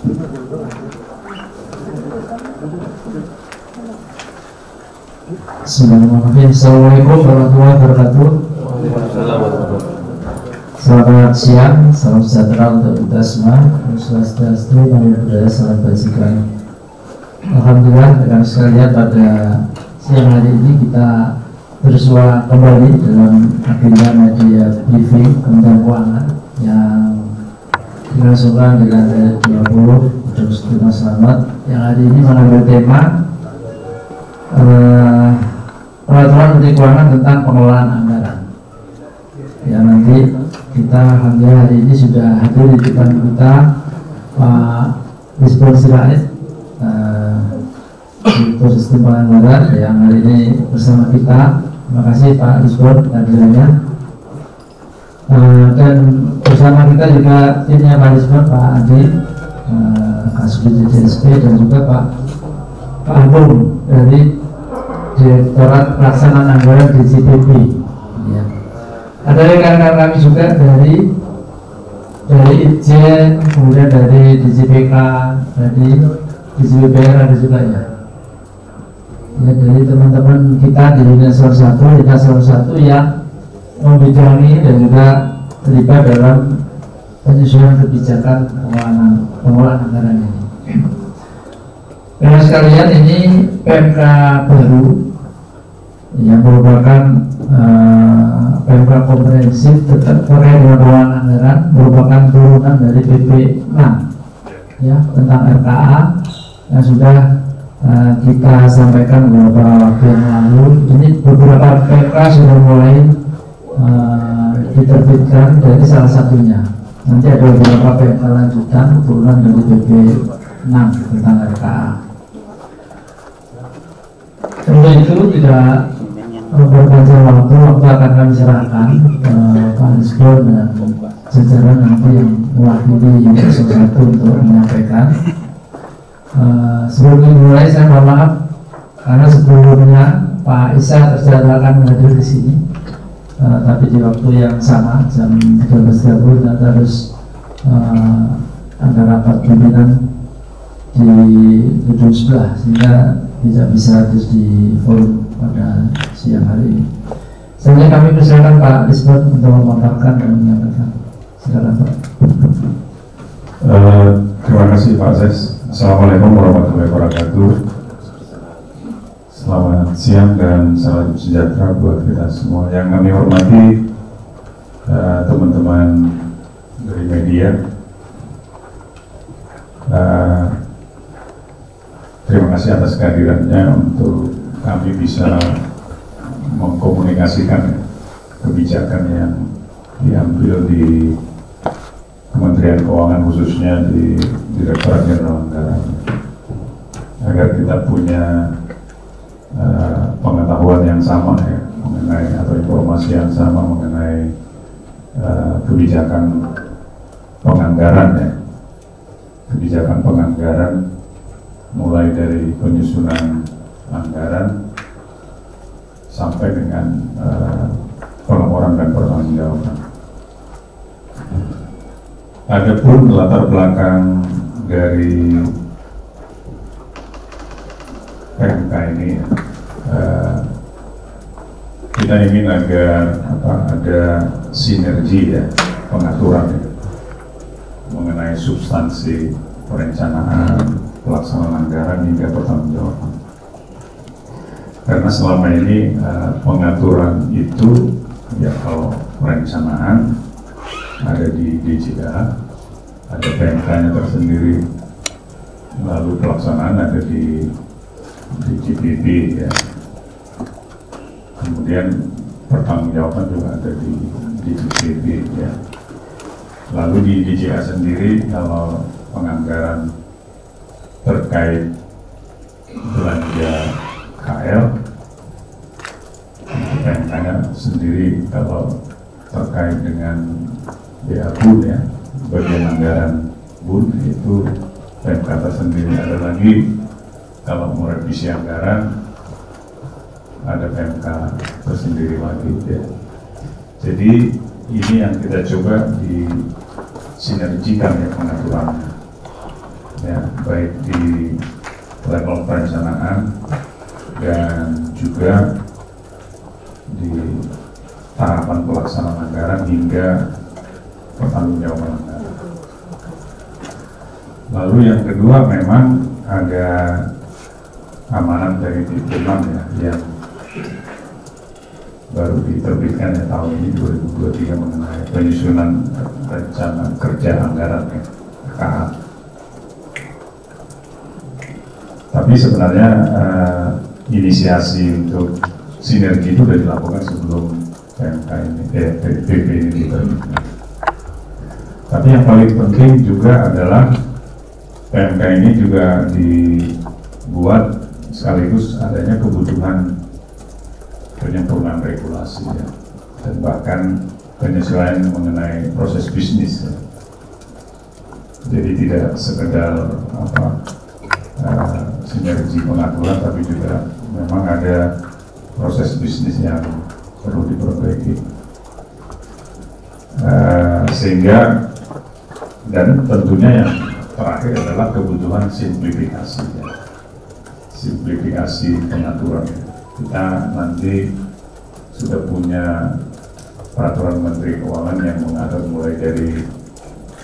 Bismillahirrahmanirrahim. Assalamualaikum warahmatullahi wabarakatuh. Selamat siang, salam sejahtera untuk kita semua. Swastiastu, Namo Buddhaya, salam kebajikan. Alhamdulillah, rekan sekalian, pada siang hari ini kita bersua kembali dalam agenda media briefing Kementerian Keuangan yang dilangsungkan di lantai 20 Gedung Sudirman Slamet, yang hari ini mengambil tema peraturan Menteri Keuangan tentang pengelolaan anggaran. Ya, nanti kita hari ini sudah hadir di depan kita Pak Lisbon Sirait, Direktur Sistem Penganggaran, yang hari ini bersama kita. Terima kasih Pak Lisbon kehadirannya. Dan bersama kita juga timnya Pak Lisbon, Pak Adi, Kasubdit DSP, dan juga Pak Agung dari Direktorat Pelaksanaan Anggaran DJPP. Ya. Ada rekan-rekan kami juga dari Itjen, kemudian dari DJPK, dari DJPR ada juga ya. Ya, dari teman-teman kita di Dinas Eselon 1 yang membidangi dan juga terlibat dalam penyusunan kebijakan pengelolaan anggaran ini. Rekan sekalian, ini PMK baru yang merupakan PMK komprehensif terkait dengan pengelolaan anggaran, merupakan turunan dari PP 6 ya, tentang RKA yang sudah kita sampaikan beberapa waktu yang lalu. Ini beberapa PMK sudah mulai diterbitkan, dari salah satunya. Nanti ada beberapa PMK lanjutan turunan dari PP 6 tentang RKA. Untuk itu tidak berpanjang waktu akan kami serahkan Pak Lisbon dan jajaran nanti yang mewakili Eselon 1 untuk menyampaikan. Sebelum dimulai saya mohon maaf karena sebelumnya Pak Isa terjadwalkan hadir di sini, tapi di waktu yang sama jam 13.30 dan harus ada rapat pimpinan di gedung sebelah, sehingga tidak bisa hadir di forum pada siang hari ini. Selanjutnya kami persilakan Pak Lisbon untuk memaparkan dan menyampaikan. Silakan Pak. Terima kasih Pak Ses. Assalamualaikum warahmatullahi wabarakatuh. Selamat siang dan salam sejahtera buat kita semua. Yang kami hormati teman-teman dari media. Terima kasih atas kehadirannya untuk kami bisa mengkomunikasikan kebijakan yang diambil di Kementerian Keuangan, khususnya di Direktorat Jenderal Anggaran, agar kita punya pengetahuan yang sama ya, mengenai atau informasi yang sama mengenai kebijakan penganggaran ya, kebijakan penganggaran mulai dari penyusunan anggaran sampai dengan pelaporan dan pertanggungjawaban. Adapun latar belakang dari PMK ini, kita ingin agar ada sinergi ya, pengaturan ya, mengenai substansi perencanaan, pelaksanaan anggaran hingga pertanggungjawaban. Karena selama ini pengaturan itu ya, kalau perencanaan ada di DJA, ada PMK-nya tersendiri, lalu pelaksanaan ada di DJPP ya, kemudian pertanggungjawaban juga ada di DJPP ya. Lalu di DJA sendiri, kalau penganggaran terkait belanja KL, PMK-nya sendiri. Kalau terkait dengan BABUN ya, bagian anggaran BUN, itu PMK tersendiri. Ada lagi kalau mau revisi anggaran, ada PMK tersendiri lagi ya. Jadi ini yang kita coba disinergikan ya pengaturannya. ya, baik di level perencanaan dan juga di tahapan pelaksanaan anggaran hingga pertanggungjawaban anggaran. Lalu yang kedua memang ada amanat dari Dirman ya, yang baru diterbitkan ya tahun ini 2023 mengenai penyusunan rencana kerja anggaran ya, KA. Tapi sebenarnya inisiasi untuk sinergi itu sudah dilakukan sebelum PMK ini, PP ini diterbitkan. Tapi yang paling penting juga adalah PMK ini juga dibuat sekaligus adanya kebutuhan penyempurnaan regulasi ya, dan bahkan penyesuaian mengenai proses bisnis ya. Jadi tidak sekedar sinergi pengaturan, tapi juga memang ada proses bisnis yang perlu diperbaiki, sehingga dan tentunya yang terakhir adalah kebutuhan simplifikasi ya. Simplifikasi pengaturan. Kita nanti sudah punya peraturan Menteri Keuangan yang mengatur mulai dari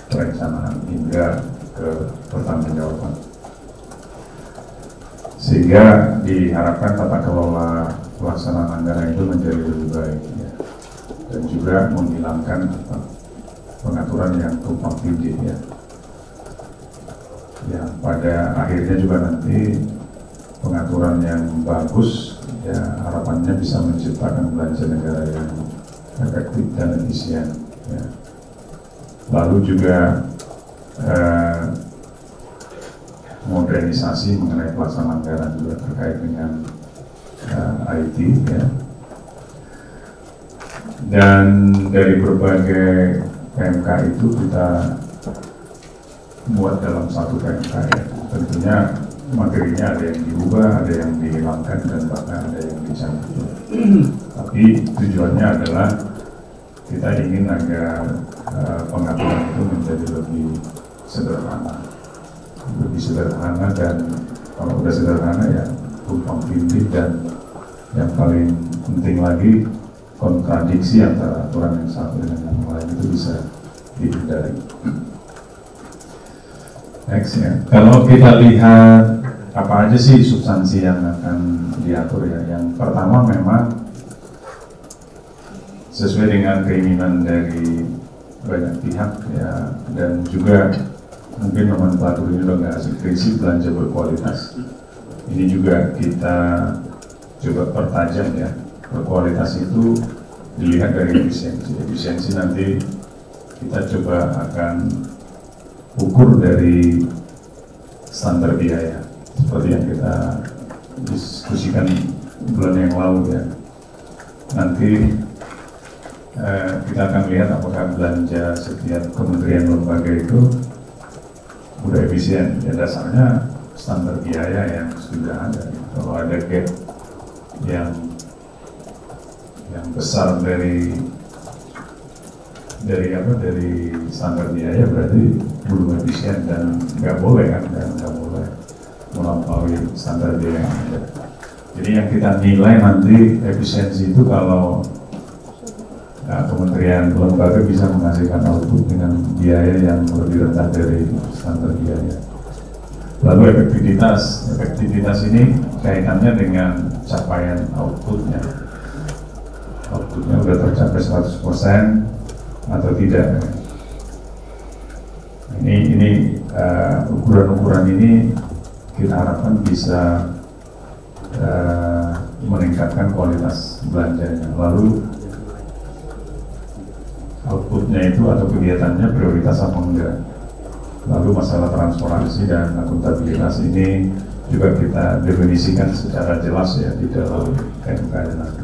perencanaan hingga ke pertanggungjawaban, sehingga diharapkan tata kelola pelaksanaan anggaran itu menjadi lebih baik ya. Dan juga menghilangkan pengaturan yang tumpang tindih ya, yang pada akhirnya juga nanti pengaturan yang bagus ya, harapannya bisa menciptakan belanja negara yang efektif dan efisien ya. Lalu juga modernisasi mengenai pelaksanaan anggaran juga terkait dengan IT ya. Dan dari berbagai PMK itu kita buat dalam satu PMK ya. Tentunya materinya ada yang diubah, ada yang dihilangkan, dan bahkan ada yang dicampur. Tapi tujuannya adalah kita ingin agar pengaturan itu menjadi lebih sederhana, dan kalau udah sederhana ya tumpang tindih, dan yang paling penting lagi kontradiksi antara aturan yang satu dengan yang lain itu bisa dihindari. Next ya, kalau kita lihat apa aja sih substansi yang akan diatur ya. Yang pertama memang sesuai dengan keinginan dari banyak pihak ya, dan juga mungkin nomenklatur ini udah nggak asik, prinsip belanja berkualitas. Ini juga kita coba pertajam ya. Berkualitas itu dilihat dari efisiensi. Efisiensi nanti kita coba akan ukur dari standar biaya, seperti yang kita diskusikan bulan yang lalu ya. Nanti kita akan lihat apakah belanja setiap kementerian lembaga itu udah efisien. Ya dasarnya standar biaya yang sudah ada. Kalau ada gap yang besar dari standar biaya, berarti belum efisien dan nggak boleh kan, nggak boleh melampaui standar biaya yang ada. Jadi yang kita nilai nanti efisiensi itu kalau kementerian lembaga bisa menghasilkan output dengan biaya yang lebih rendah dari standar biaya. Lalu efektivitas ini kaitannya dengan capaian outputnya. Outputnya sudah tercapai 100% atau tidak. Ini ukuran-ukuran ini kita harapkan bisa meningkatkan kualitas belanjanya. Lalu outputnya itu atau kegiatannya prioritas apa enggak. Lalu masalah transparansi dan akuntabilitas ini juga kita definisikan secara jelas ya di dalam PMK nanti.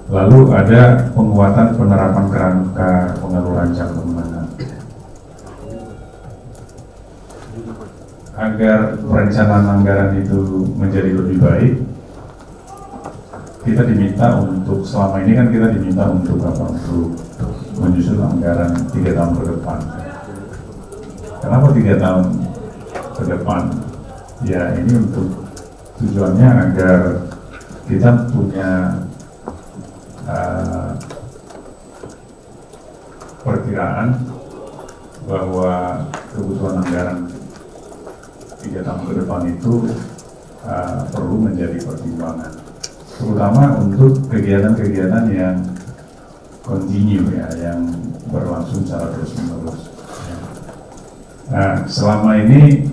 Lalu ada penguatan penerapan kerangka pengeluaran jangka menengah. Agar perencanaan anggaran itu menjadi lebih baik, kita diminta untuk, selama ini kan kita diminta untuk apa? Untuk menyusun anggaran 3 tahun ke depan. Kenapa 3 tahun ke depan? Ya ini untuk tujuannya agar kita punya perkiraan bahwa kebutuhan anggaran 3 tahun ke depan itu perlu menjadi pertimbangan, terutama untuk kegiatan-kegiatan yang kontinu ya, yang berlangsung secara terus-menerus. Nah, selama ini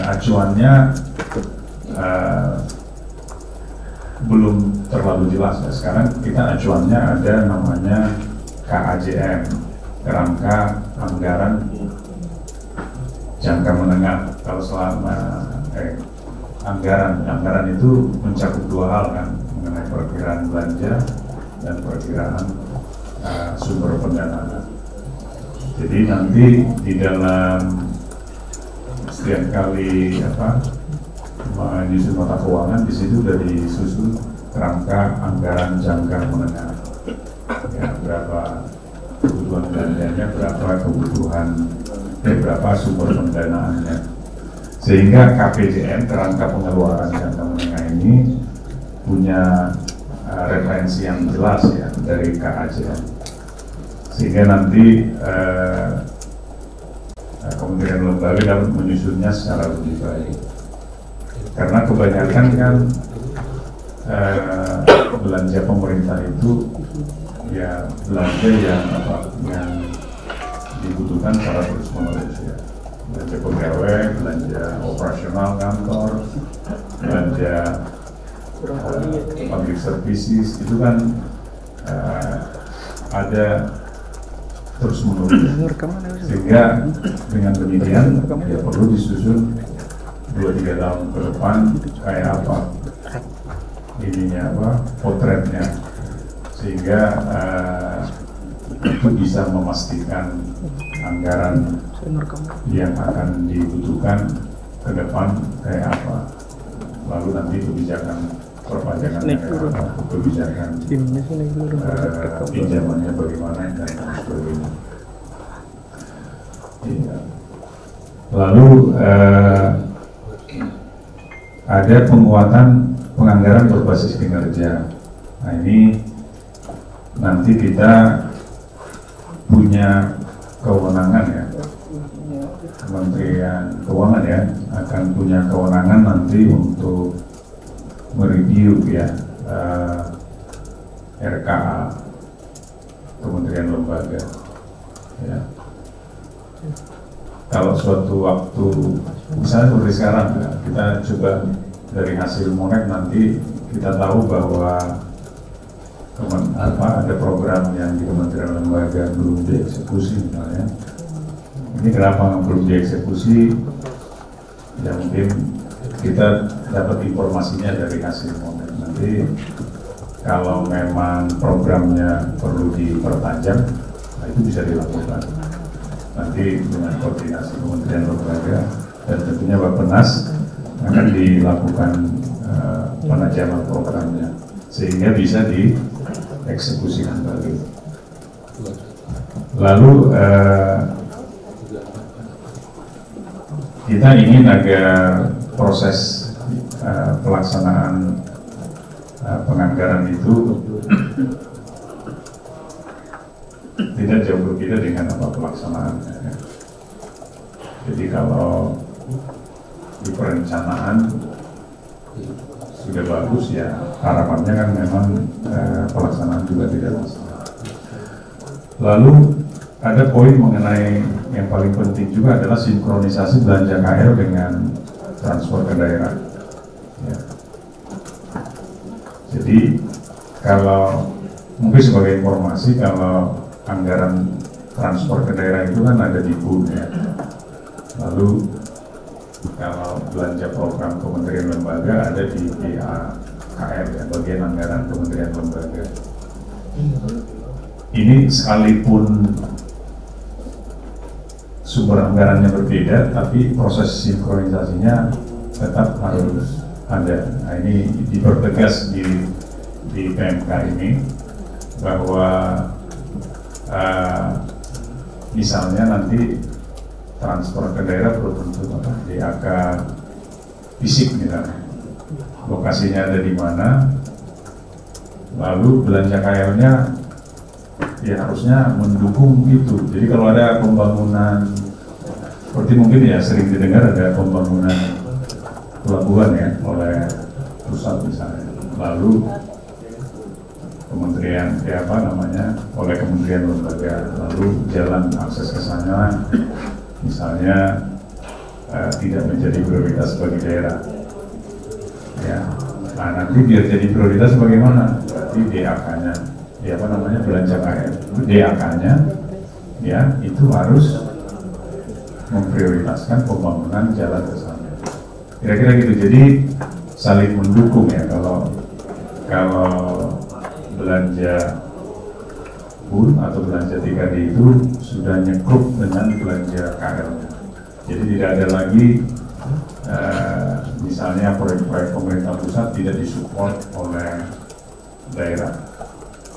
acuannya belum terlalu jelas ya. Sekarang kita acuannya ada namanya KAJM, kerangka anggaran jangka menengah. Kalau selama anggaran itu mencakup 2 hal kan, mengenai perkiraan belanja dan perkiraan sumber pendanaan. Jadi nanti di dalam setiap kali menyusun nota keuangan, di situ sudah disusun kerangka anggaran jangka menengah. Ya, berapa kebutuhan belanjanya, berapa kebutuhan, berapa sumber pendanaannya. Sehingga KPJM, kerangka pengeluaran jangka menengah ini punya referensi yang jelas ya dari KAJM. Sehingga nanti kementerian lembaga dapat menyusunnya secara lebih baik. Karena kebanyakan kan belanja pemerintah itu ya belanja yang dibutuhkan secara terus-menerus ya. Belanja pegawai, belanja operasional kantor, belanja public services itu kan ada terus-menerus. Sehingga dengan demikian ya perlu disusun 2-3 tahun ke depan kayak apa potretnya, sehingga itu bisa memastikan anggaran yang akan dibutuhkan ke depan kayak apa, lalu nanti kebijakan perpajakan kayak apa, kebijakan pinjamannya bagaimana dan sebagainya. Ya. Lalu ada penguatan penganggaran berbasis kinerja. Nah ini nanti kita punya kewenangan ya, Kementerian Keuangan ya akan punya kewenangan nanti untuk mereview ya RKA Kementerian Lembaga ya. Kalau suatu waktu misalnya seperti sekarang ya, kita coba dari hasil monek nanti kita tahu bahwa ada program yang di Kementerian Lembaga belum dieksekusi misalnya. Ini kenapa belum dieksekusi? Ya mungkin kita dapat informasinya dari hasil monek. Nanti kalau memang programnya perlu diperpanjang, nah itu bisa dilakukan. Nanti dengan koordinasi Kementerian Lembaga dan tentunya Bappenas akan dilakukan penajaman programnya sehingga bisa dieksekusi kembali. Lalu kita ingin agar proses pelaksanaan penganggaran itu tidak jauh berbeda dengan apa pelaksanaannya. Ya. Jadi kalau di perencanaan sudah bagus ya, harapannya kan memang pelaksanaan juga tidak masalah. Lalu ada poin mengenai yang paling penting juga adalah sinkronisasi belanja KL dengan transfer ke daerah. Ya. Jadi kalau mungkin sebagai informasi, kalau anggaran transfer ke daerah itu kan ada di BUN ya. Lalu kalau belanja program Kementerian Lembaga ada di BAKL ya, bagian anggaran Kementerian Lembaga. Ini sekalipun sumber anggarannya berbeda, tapi proses sinkronisasinya tetap harus ada. Nah ini dipertegas di PMK ini bahwa misalnya nanti transfer ke daerah berbentuk DAK fisik misalnya, lokasinya ada di mana, lalu belanja KL-nya ya harusnya mendukung itu. Jadi kalau ada pembangunan seperti mungkin ya sering didengar ada pembangunan pelabuhan ya oleh pusat misalnya, lalu kementerian oleh kementerian lembaga, lalu jalan akses ke sana misalnya tidak menjadi prioritas bagi daerah ya. Nah nanti biar jadi prioritas bagaimana? Berarti DAK-nya belanja KL, DAK-nya ya itu harus memprioritaskan pembangunan jalan ke sana. Kira-kira gitu. Jadi saling mendukung ya. Kalau belanja BUN atau belanja TKD itu sudah nyekup dengan belanja KL-nya. Jadi tidak ada lagi misalnya proyek-proyek pemerintah pusat tidak disupport oleh daerah.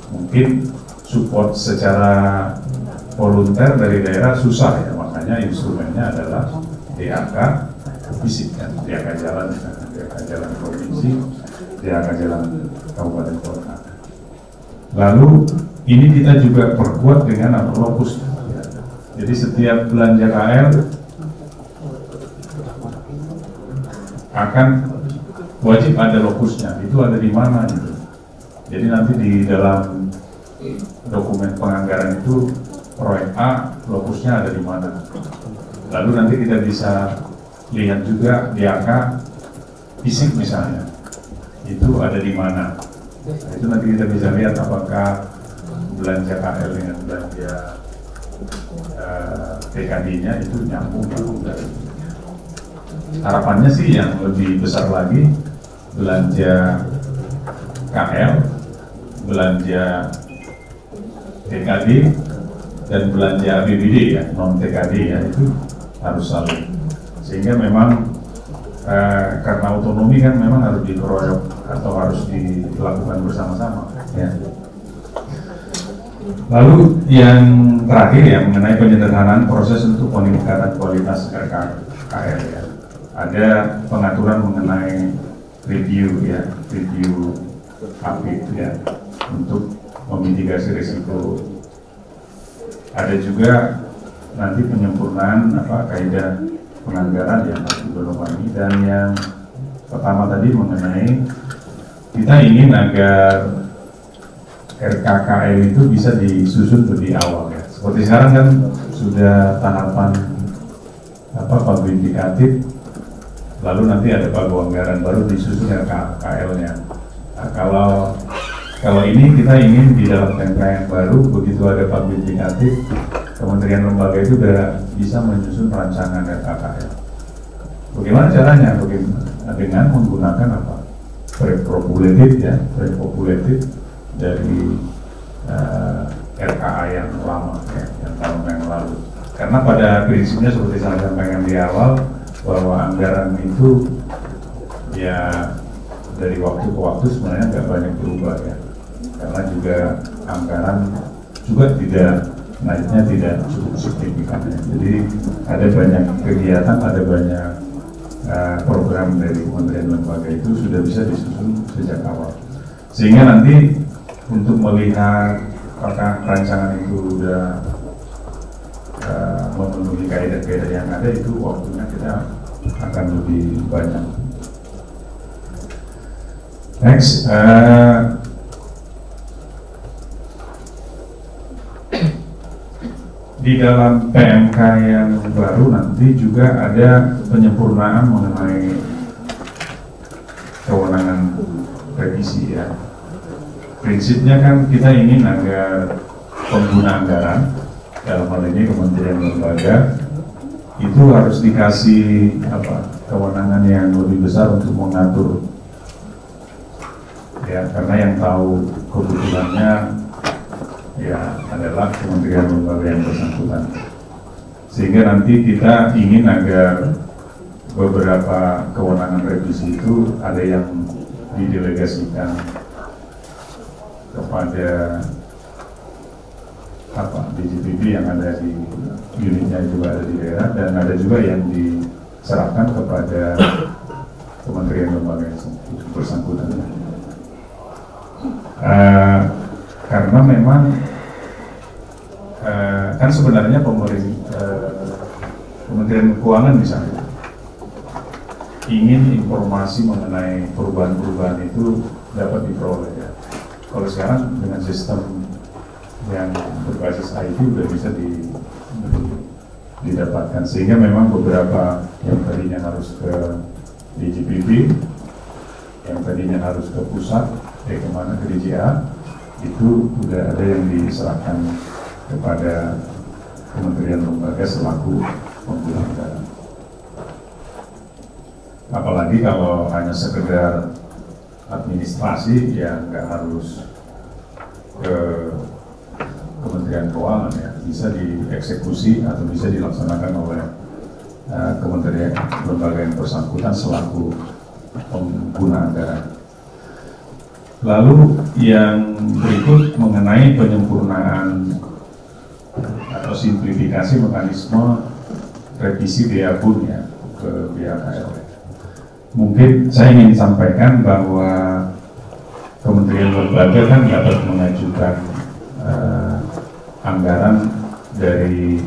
Mungkin support secara volunteer dari daerah susah ya, makanya instrumennya adalah DAK fisik kan, DAK jalan, DAK jalan provinsi, DAK jalan kabupaten kota. Lalu ini kita juga perkuat dengan lokus. Jadi setiap belanja KL akan wajib ada lokusnya, itu ada di mana gitu. Jadi nanti di dalam dokumen penganggaran itu proyek A lokusnya ada di mana. Lalu nanti kita bisa lihat juga DAK fisik misalnya itu ada di mana. Nah, itu nanti kita bisa lihat apakah belanja KL dengan belanja TKD-nya itu nyambung atau enggak. Harapannya sih yang lebih besar lagi belanja KL, belanja TKD dan belanja APBD ya, non TKD ya, itu harus saling. Sehingga memang karena otonomi kan memang harus dikeroyok atau harus dilakukan bersama-sama ya. Lalu yang terakhir ya mengenai penyederhanaan proses untuk peningkatan kualitas RKKL ya. Ada pengaturan mengenai review ya, review APID ya, untuk memitigasi risiko. Ada juga nanti penyempurnaan kaidah penganggaran yang harus diberlakukan. Dan yang pertama tadi mengenai kita ingin agar RKKL itu bisa disusun lebih awal ya. Seperti sekarang kan sudah tahapan publik indikatif, lalu nanti ada pagu anggaran baru disusun RKKL-nya. Nah, kalau ini kita ingin di dalam TMK yang baru, begitu ada publik indikatif, kementerian lembaga itu sudah bisa menyusun rancangan RKKL. Bagaimana caranya? Dengan menggunakan proyek populatif ya, proyek populatif dari RKA yang lama ya, yang tahun yang lalu. Karena pada prinsipnya seperti saya sampaikan di awal bahwa anggaran itu ya dari waktu ke waktu sebenarnya nggak banyak berubah ya. Karena juga anggaran juga naiknya tidak cukup signifikan ya. Jadi ada banyak kegiatan, ada banyak program dari kementerian lembaga itu sudah bisa disusun sejak awal. Sehingga nanti untuk melihat apakah rancangan itu sudah memenuhi kaidah-kaidah yang ada, itu waktunya kita akan lebih banyak. Next, di dalam PMK yang baru nanti juga ada penyempurnaan mengenai kewenangan revisi ya. Prinsipnya kan kita ingin agar pengguna anggaran, dalam hal ini kementerian lembaga, itu harus dikasih kewenangan yang lebih besar untuk mengatur ya, karena yang tahu kebutuhannya ya adalah kementerian lembaga yang bersangkutan. Sehingga nanti kita ingin agar beberapa kewenangan revisi itu ada yang didelegasikan kepada DJPB yang ada di unitnya juga ada di daerah, dan ada juga yang diserahkan kepada kementerian lembaga yang bersangkutan. Karena memang kan sebenarnya Kementerian Keuangan misalnya ingin informasi mengenai perubahan-perubahan itu dapat diperoleh ya. Kalau sekarang dengan sistem yang berbasis IT sudah bisa didapatkan, sehingga memang beberapa yang tadinya harus ke DJPP, yang tadinya harus ke pusat, kemana, ke DJA, itu sudah ada yang diserahkan kepada kementerian lembaga selaku pengguna anggaran. Apalagi kalau hanya sekedar administrasi, ya nggak harus ke Kementerian Keuangan ya, bisa dieksekusi atau bisa dilaksanakan oleh kementerian lembaga yang bersangkutan selaku pengguna anggaran. Lalu yang berikut mengenai penyempurnaan atau simplifikasi mekanisme revisi BABUN ya ke BAKL. Mungkin saya ingin sampaikan bahwa kementerian lembaga kan dapat mengajukan anggaran dari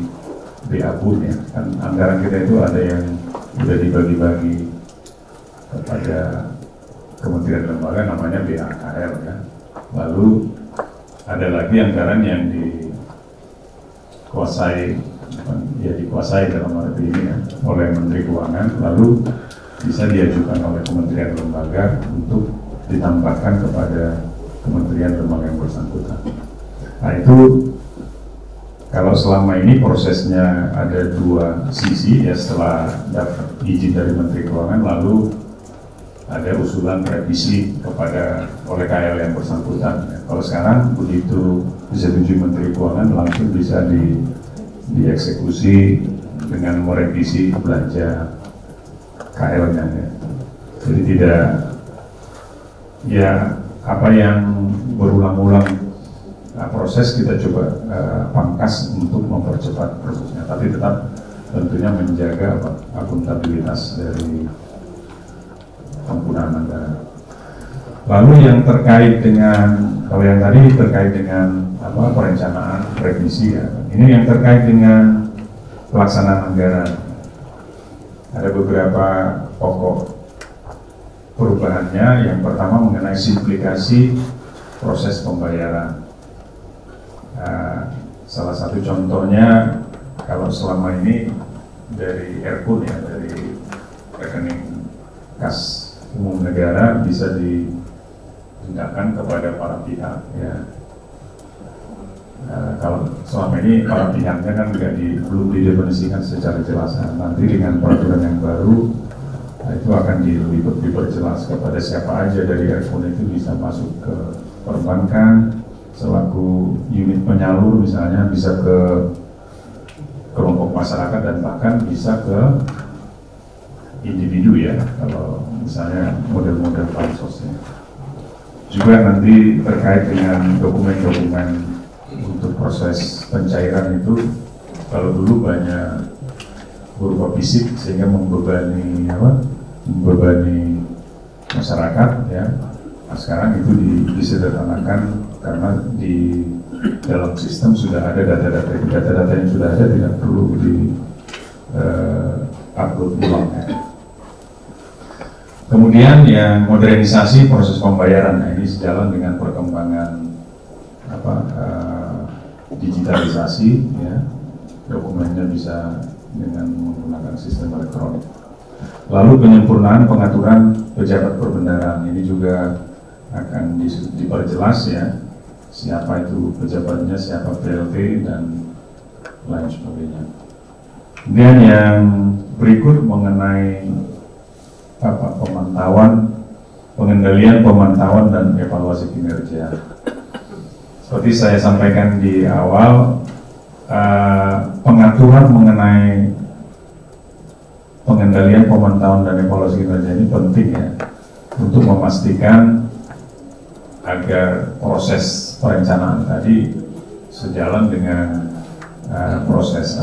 BABUN ya, kan anggaran kita itu ada yang sudah dibagi-bagi kepada kementerian lembaga namanya BAKL ya. Lalu ada lagi anggaran yang dikuasai dalam arti ini ya, oleh Menteri Keuangan, lalu bisa diajukan oleh kementerian lembaga untuk ditambahkan kepada kementerian lembaga yang bersangkutan. Nah itu kalau selama ini prosesnya ada dua sisi ya, setelah dapat izin dari Menteri Keuangan lalu ada usulan revisi oleh KL yang bersangkutan. Kalau sekarang begitu disetujui Menteri Keuangan langsung bisa dieksekusi dengan merevisi belanja KL-nya ya. Jadi tidak ya apa yang berulang-ulang proses kita coba pangkas untuk mempercepat prosesnya, tapi tetap tentunya menjaga akuntabilitas dari penggunaan anggaran. Lalu yang terkait dengan, kalau yang tadi terkait dengan perencanaan revisi ya, ini yang terkait dengan pelaksanaan anggaran. Ada beberapa pokok perubahannya. Yang pertama mengenai simplifikasi proses pembayaran. Salah satu contohnya kalau selama ini dari RKUN ya, dari rekening kas umum negara bisa ditindakkan kepada para pihak ya. Kalau selama ini para pihaknya kan belum didefinisikan secara jelas. Nanti dengan peraturan yang baru itu akan diperjelas kepada siapa aja dari RKUN itu bisa masuk ke perbankan selaku unit penyalur, misalnya bisa ke kelompok masyarakat dan bahkan bisa ke individu ya, kalau misalnya model-model bansosnya. Juga nanti terkait dengan dokumen-dokumen untuk proses pencairan itu, kalau dulu banyak berupa fisik sehingga membebani masyarakat ya. Nah, sekarang itu disederhanakan karena di dalam sistem sudah ada data-data yang sudah ada, tidak perlu upload ulang ya. Kemudian yang modernisasi proses pembayaran, nah ini sejalan dengan perkembangan digitalisasi ya, dokumennya bisa dengan menggunakan sistem elektronik. Lalu penyempurnaan pengaturan pejabat perbendaharaan, ini juga akan diperjelas ya, siapa itu pejabatnya, siapa PLT dan lain sebagainya. Kemudian yang berikut mengenai pengendalian, pemantauan dan evaluasi kinerja. Seperti saya sampaikan di awal, pengaturan mengenai pengendalian, pemantauan dan evaluasi kinerja ini penting ya, untuk memastikan agar proses perencanaan tadi sejalan dengan proses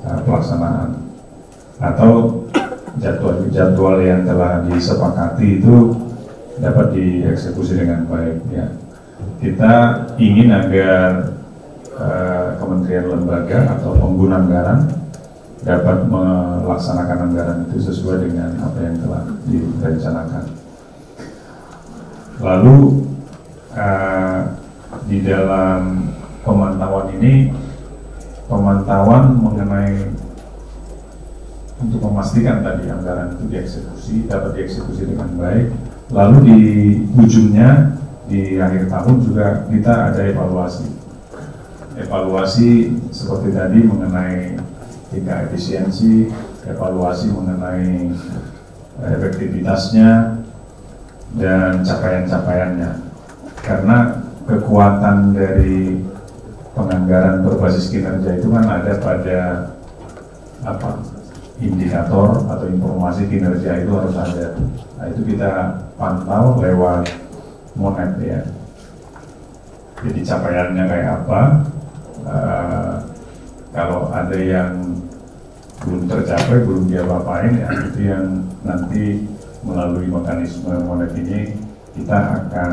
pelaksanaan atau jadwal yang telah disepakati itu dapat dieksekusi dengan baik ya. Kita ingin agar kementerian lembaga atau pengguna anggaran dapat melaksanakan anggaran itu sesuai dengan apa yang telah direncanakan. Lalu di dalam pemantauan ini, pemantauan mengenai untuk memastikan tadi anggaran itu dapat dieksekusi dengan baik. Lalu di ujungnya di akhir tahun juga kita ada evaluasi seperti tadi mengenai tingkat efisiensi, evaluasi mengenai efektivitasnya dan capaian-capaiannya. Karena kekuatan dari penganggaran berbasis kinerja itu kan ada pada indikator atau informasi kinerja itu harus ada. Nah, itu kita pantau lewat Monet ya. Jadi capaiannya kayak apa? Kalau ada yang belum tercapai, belum diapa-apain ya, itu yang nanti melalui mekanisme Monet ini kita akan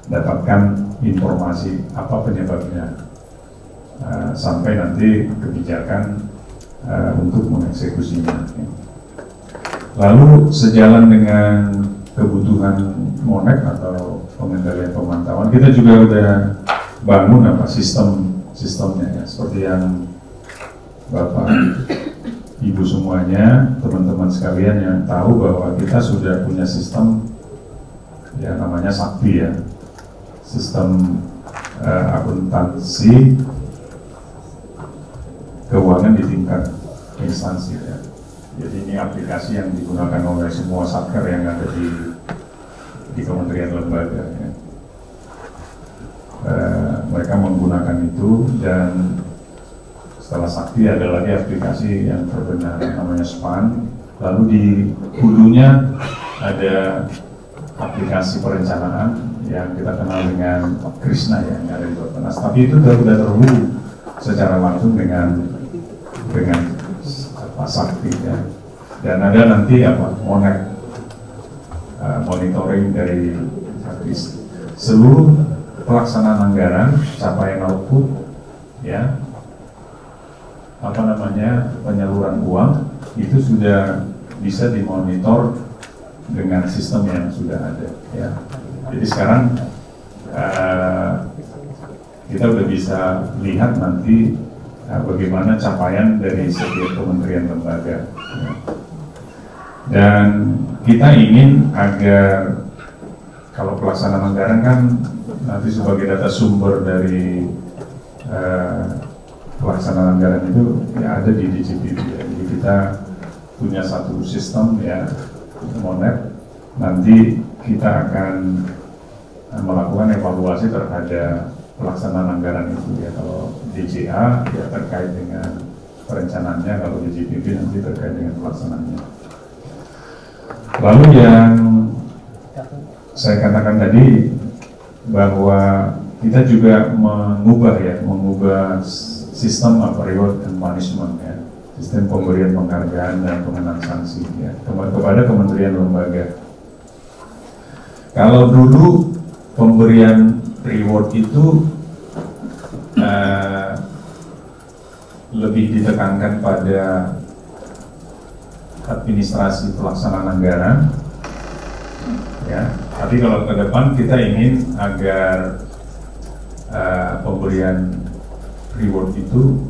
dapatkan informasi apa penyebabnya sampai nanti kebijakan untuk mengeksekusinya. Lalu sejalan dengan kebutuhan Monet atau pengendalian pemantauan, kita juga udah bangun sistemnya ya, seperti yang Bapak Ibu semuanya, teman-teman sekalian yang tahu bahwa kita sudah punya sistem ya namanya Sakti ya, sistem akuntansi keuangan di tingkat instansi ya. Jadi ini aplikasi yang digunakan oleh semua satker yang ada di kementerian lembaga ya. Mereka menggunakan itu, dan setelah Sakti ada lagi aplikasi yang terbenar namanya SPAN. Lalu di hulunya ada aplikasi perencanaan yang kita kenal dengan Krishna ya, yang ada di Bapenas. Tapi itu sudah terhubung secara langsung dengan Sakti ya. Dan ada nanti Monet monitoring dari Sakti. Seluruh pelaksanaan anggaran, capaian output ya, penyaluran uang itu sudah bisa dimonitor dengan sistem yang sudah ada ya. Jadi sekarang kita udah bisa lihat nanti bagaimana capaian dari setiap kementerian lembaga ya. Dan kita ingin agar kalau pelaksanaan anggaran kan nanti sebagai data sumber dari pelaksanaan anggaran itu ya ada di DJPP ya. Jadi kita punya satu sistem ya, Monet. Nanti kita akan melakukan evaluasi terhadap pelaksanaan anggaran itu ya. Kalau DJA ya terkait dengan perencanaannya, kalau DJPP nanti terkait dengan pelaksanaannya. Lalu yang saya katakan tadi bahwa kita juga mengubah sistem reward and punishment ya, sistem pemberian penghargaan dan pengenaan sanksi ya kepada kementerian lembaga. Kalau dulu pemberian reward itu lebih ditekankan pada administrasi pelaksanaan anggaran ya, tapi kalau ke depan kita ingin agar pemberian reward itu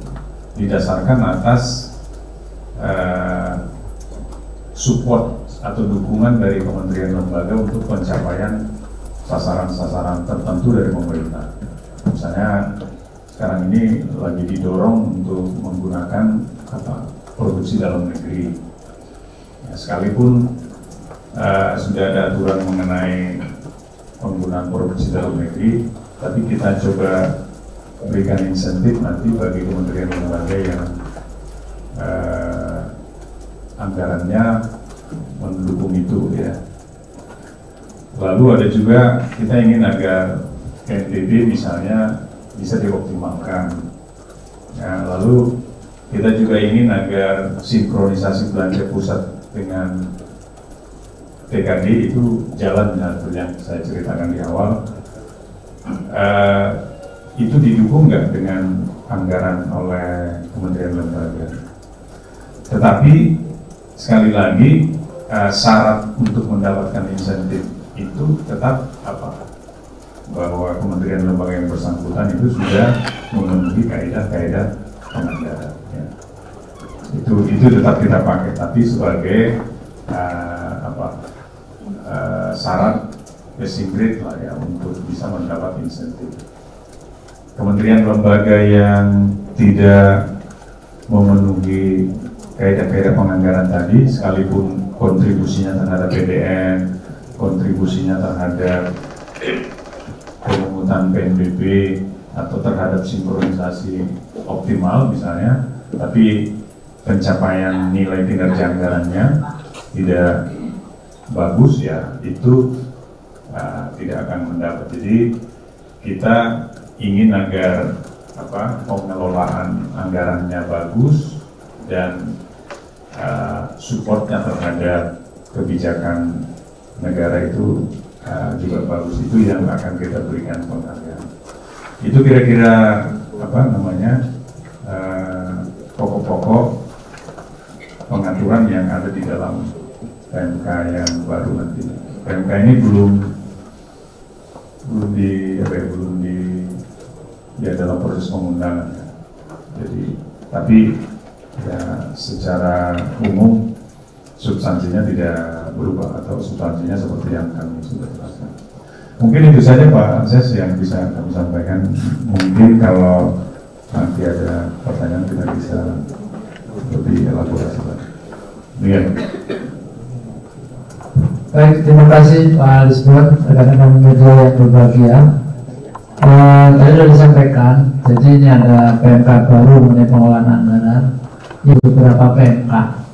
didasarkan atas support atau dukungan dari kementerian lembaga untuk pencapaian sasaran-sasaran tertentu dari pemerintah. Misalnya sekarang ini lagi didorong untuk menggunakan produksi dalam negeri ya, sekalipun sudah ada aturan mengenai penggunaan produksi dalam negeri, tapi kita coba berikan insentif nanti bagi kementerian lembaga yang anggarannya mendukung itu ya. Lalu ada juga kita ingin agar NTB misalnya bisa dioptimalkan. Nah, lalu kita juga ingin agar sinkronisasi belanja pusat dengan TKD itu jalan yang saya ceritakan di awal. Itu didukung nggak dengan anggaran oleh kementerian lembaga. Tetapi sekali lagi syarat untuk mendapatkan insentif itu tetap apa? Bahwa kementerian lembaga yang bersangkutan itu sudah memenuhi kaidah-kaidah penganggaran. Ya. Itu tetap kita pakai, tapi sebagai syarat passing grade lah ya untuk bisa mendapat insentif. Kementerian lembaga yang tidak memenuhi kaidah-kaidah penganggaran tadi, sekalipun kontribusinya terhadap PDN, kontribusinya terhadap pemungutan PNBP atau terhadap sinkronisasi optimal misalnya, tapi pencapaian nilai kinerja anggarannya tidak bagus, ya itu tidak akan mendapat. Jadi kita ingin agar pengelolaan anggarannya bagus dan supportnya terhadap kebijakan negara itu juga bagus. Itu yang akan kita berikan penghargaan. Itu kira-kira pokok-pokok pengaturan yang ada di dalam PMK yang baru nanti. PMK ini belum dalam proses pengundangan ya. Jadi tapi ya secara umum substansinya tidak berubah atau substansinya seperti yang kami sudah jelaskan. Mungkin itu saja Pak Akses yang bisa kami sampaikan. Mungkin kalau nanti ada pertanyaan kita bisa lebih elaborasi lagi. Iya. Baik, terima kasih Pak Lisbon, rekan-rekan media yang berbahagia. Tadi sudah disampaikan, jadi ini ada PMK baru mengenai pengelolaan anggaran. Ini beberapa PMK,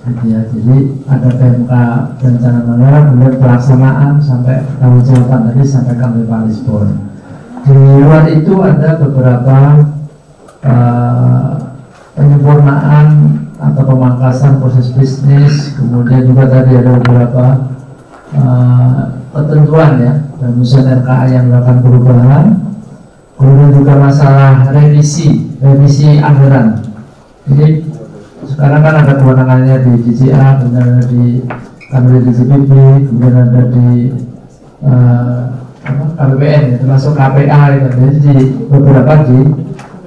gitu ya. Jadi ada PMK perencanaan anggaran, kemudian pelaksanaan sampai tanggung jawaban tadi disampaikan oleh Pak Lisbon. Di luar itu ada beberapa penyempurnaan atau pemangkasan proses bisnis, kemudian juga tadi ada beberapa ketentuan ya, dan misalnya RKA yang melakukan perubahan, kemudian juga masalah revisi anggaran. Jadi sekarang kan ada kewenangannya di DJA, kemudian ada di kantor DJPB, kemudian ada di KPPN ya, termasuk KPA gitu. Jadi di beberapa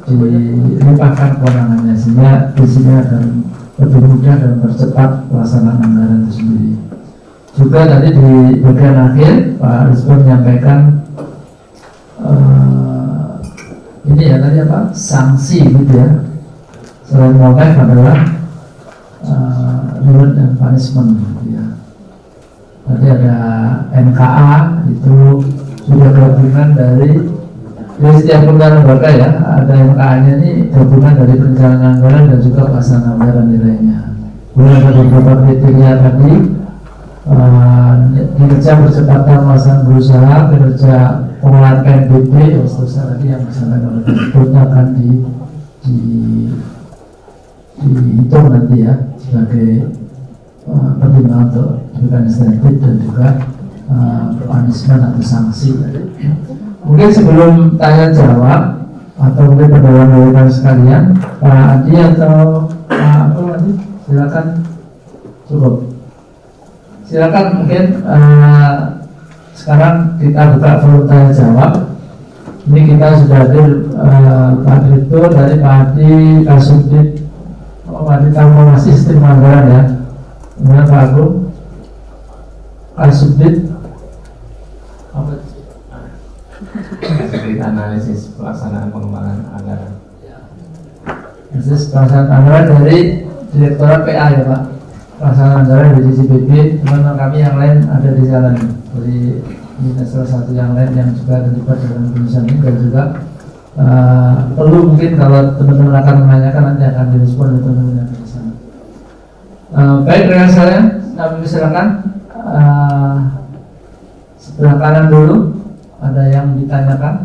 dilimpahkan kewenangannya sehingga di sini akan lebih mudah dan percepat pelaksanaan anggaran itu sendiri. Juga tadi di bagian akhir Pak Lisbon menyampaikan ini ya tadi sanksi gitu ya. Selain motif adalah reward dan punishment gitu ya. Tadi ada NKA itu sudah gabungan dari setiap lembaga ya, ada NKA-nya ini gabungan dari perencanaan anggaran dan juga pelaksanaan anggaran nilainya. Kemudian ada beberapa kriteria tadi, kinerja percepatan pelaksanaan berusaha, kinerja pengelolaan PNBP, seterusnya tadi yang disampaikan oleh Pak akan dihitung nanti ya sebagai pertimbangan untuk diberikan insentif dan juga punishment atau sanksi. Mungkin sebelum tanya jawab atau mungkin pendalaman sekalian, Pak Adi atau Pak Adi, silakan. Cukup. Silakan mungkin sekarang kita buka forum tanya jawab. Ini kita sudah hadir Pak Direktur dari Pak Adi Kasubdit, Pak Adi Transformasi Sistem Anggaran ya. Kemudian Pak Agung Kasubdit analisis pelaksanaan pengembangan anggaran. Analisis pelaksanaan anggaran dari Direktorat PA ya Pak. Pelaksanaan anggaran dari DJPB, teman-teman kami yang lain ada di jalan dari ini salah satu yang lain yang juga terlibat dalam penulisan ini, dan juga perlu mungkin kalau teman-teman akan menanyakan nanti akan direspon oleh teman-teman yang di sana. Baik, rekan saya, kami silakan sebelah kanan dulu, ada yang ditanyakan.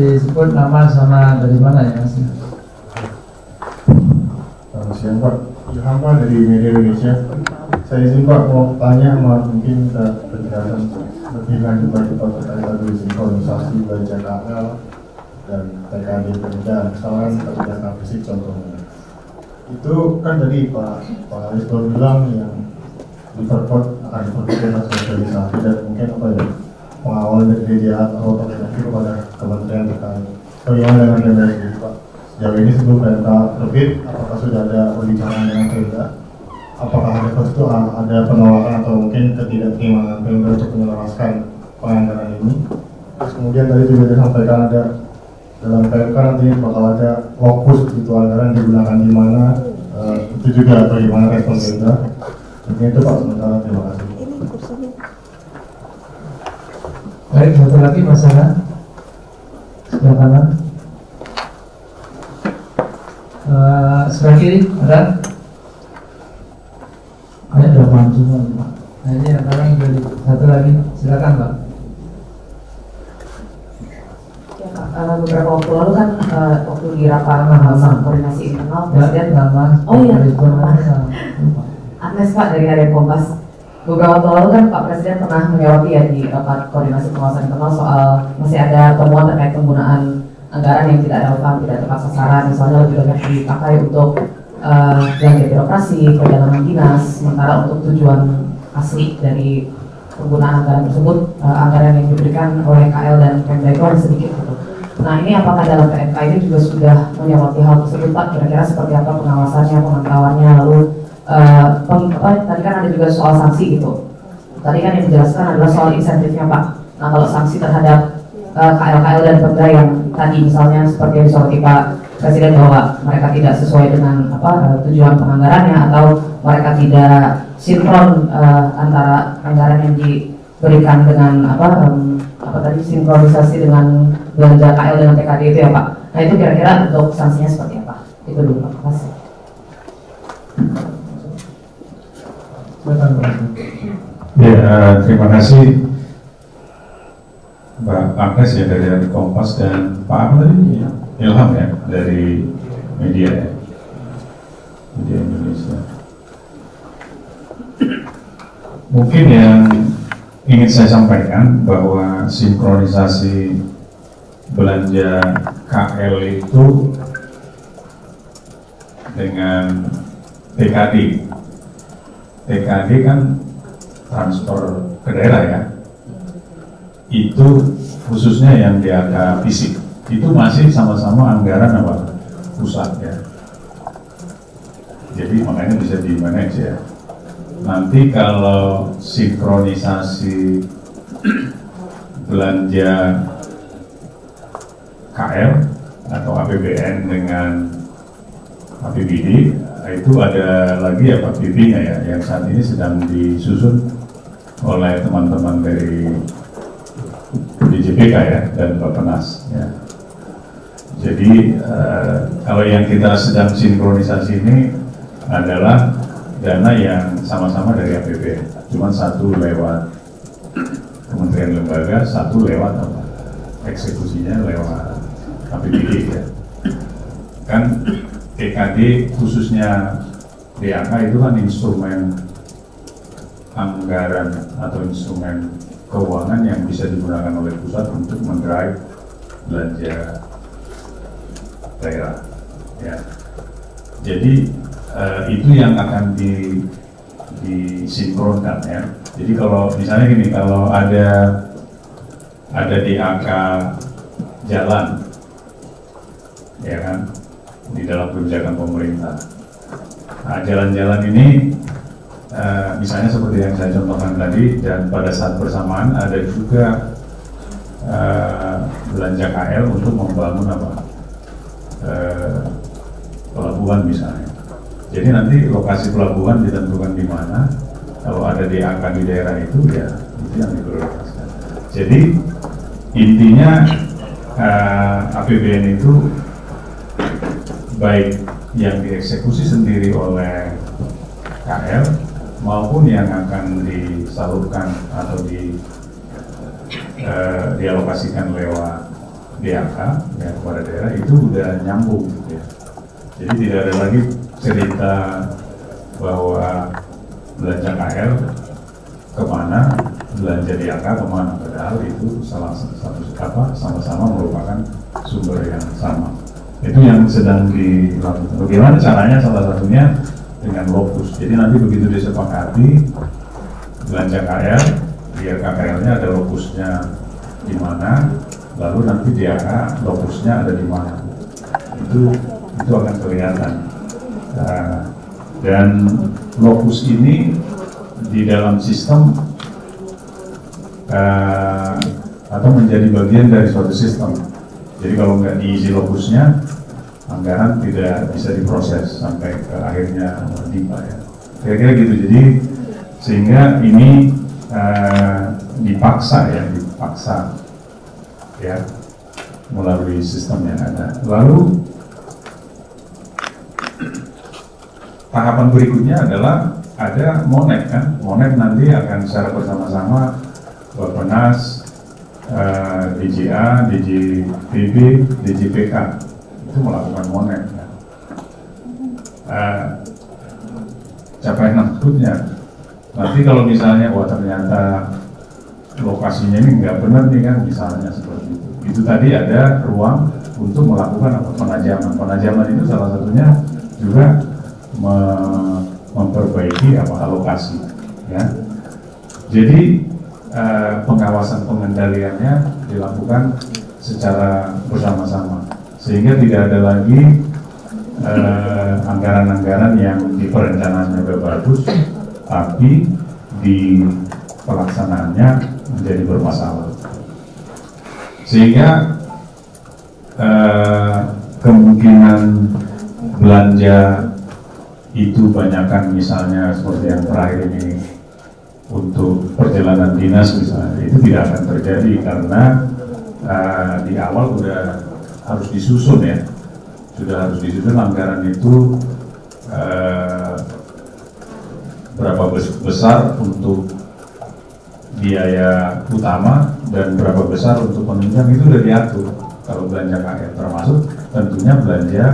disebut nama sama dari mana ya Mas? Selamat siang Pak, Ilham Pak dari Media Indonesia. Saya izin Pak mau tanya, mungkin kita penjelasan lebih lanjut lagi Pak terkait tadi sinkronisasi belanja KL dan TKD pekerjaan, kesalahan kebijakan fisik contohnya. Itu kan tadi Pak Rizwan bilang yang diperkuat akan diperkuat sosialisasi dan mungkin apa ya, pengawal dari DJA atau koordinasi kepada kementerian terkait. Bagaimana dengan DPR ini Pak? Sejauh ini sebelum PMK terbit, apakah sudah ada pembicaraan dengan Pemda? Apakah ada penolakan atau mungkin ketidakterimaan Pemda untuk menjelaskan penganggaran ini? Terus kemudian tadi juga disampaikan ada dalam PMK nanti bakal ada fokus gitu anggaran digunakan di mana, itu juga bagaimana respon Pemda? Mungkin itu Pak sementara, terima kasih. Baik, satu lagi masalah sebelah kanan. Sebelah kiri ada? Ada delapan semua Pak. Nah ini antara yang jadi satu lagi, silakan Pak. Ya Pak, beberapa waktu lalu kan waktu di rapat koordinasi internal Presiden. Oh iya, Agnes Pak dari Harian Kompas. Beberapa waktu lalu kan Pak Presiden pernah menyoroti ya di rapat koordinasi pengawasan internal soal masih ada temuan terkait penggunaan anggaran yang tidak relevan, tidak tepat sasaran, misalnya lebih banyak dipakai untuk belanja birokrasi, perjalanan dinas, sementara untuk tujuan asli dari penggunaan anggaran tersebut, anggaran yang diberikan oleh KL dan Pemda itu hanya sedikit gitu. Nah ini apakah dalam PMK ini juga sudah menyoroti hal tersebut Pak? Kira-kira seperti apa pengawasannya, pemantauannya, lalu tadi kan ada juga soal sanksi gitu. Tadi kan yang dijelaskan adalah soal insentifnya Pak. Nah kalau sanksi terhadap KL dan Pemda yang tadi misalnya seperti yang disoroti Pak Presiden bahwa mereka tidak sesuai dengan tujuan penganggarannya atau mereka tidak sinkron antara anggaran yang diberikan dengan tadi sinkronisasi dengan belanja KL dengan TKD itu ya Pak. Nah itu kira-kira untuk sanksinya seperti apa? Itu dulu Pak. Terima kasih. Ya, terima kasih Mbak Agnes ya dari Kompas dan Pak apa tadi? Ilham ya dari Media Indonesia. Mungkin yang ingin saya sampaikan bahwa sinkronisasi belanja KL itu dengan TKD kan transfer ke daerah ya, itu khususnya yang di angka fisik itu masih sama-sama anggaran apa pusat ya, jadi makanya bisa di manage ya. Nanti kalau sinkronisasi belanja KL atau APBN dengan APBD itu ada lagi ya Pak PP-nya ya, yang saat ini sedang disusun oleh teman-teman dari DJPK ya dan Bappenas ya. Jadi kalau yang kita sedang sinkronisasi ini adalah dana yang sama-sama dari APBN, cuma satu lewat kementerian lembaga, satu lewat apa? Eksekusinya lewat APBD ya. Kan TKD khususnya DAK itu kan instrumen anggaran atau instrumen keuangan yang bisa digunakan oleh pusat untuk mendrive belanja daerah ya. Jadi itu yang akan disinkronkan ya. Jadi kalau misalnya gini, kalau ada DAK jalan ya kan di dalam kebijakan pemerintah. Nah, jalan-jalan ini misalnya seperti yang saya contohkan tadi, dan pada saat bersamaan ada juga belanja KL untuk membangun pelabuhan misalnya. Jadi nanti lokasi pelabuhan ditentukan di mana. Kalau ada DAK di daerah itu ya itu yang diprioritaskan. Jadi intinya APBN itu baik yang dieksekusi sendiri oleh KL maupun yang akan disalurkan atau dialokasikan lewat DAK ya, kepada daerah itu udah nyambung gitu ya. Jadi tidak ada lagi cerita bahwa belanja KL kemana, belanja DAK kemana, padahal itu sama-sama merupakan sumber yang sama. Itu yang sedang dilakukan. Bagaimana caranya? Salah satunya dengan lokus. Jadi nanti begitu disepakati belanja KL, biar KKL-nya ada lokusnya di mana, lalu nanti DAK lokusnya ada di mana. Itu akan kelihatan. Dan lokus ini di dalam sistem atau menjadi bagian dari suatu sistem. Jadi kalau nggak diisi lokusnya, anggaran tidak bisa diproses sampai ke akhirnya DIPA ya. Kira-kira gitu. Jadi sehingga ini dipaksa ya melalui sistem yang ada. Lalu tahapan berikutnya adalah ada Monet kan. Monet nanti akan secara bersama-sama Bappenas, DJA, DJPB, DJPK itu melakukan Monet ya. Capaian berikutnya nanti kalau misalnya ternyata lokasinya ini nggak benar nih kan, misalnya seperti itu tadi ada ruang untuk melakukan penajaman itu salah satunya juga memperbaiki alokasi ya. Jadi pengawasan pengendaliannya dilakukan secara bersama-sama sehingga tidak ada lagi anggaran-anggaran yang di perencanaannya udah bagus tapi di pelaksanaannya menjadi bermasalah, sehingga kemungkinan belanja itu banyakkan misalnya seperti yang terakhir ini untuk perjalanan dinas misalnya, itu tidak akan terjadi karena di awal sudah harus disusun ya, sudah harus disusun anggaran itu berapa besar untuk biaya utama dan berapa besar untuk penunjang, itu sudah diatur. Kalau belanja KL termasuk tentunya belanja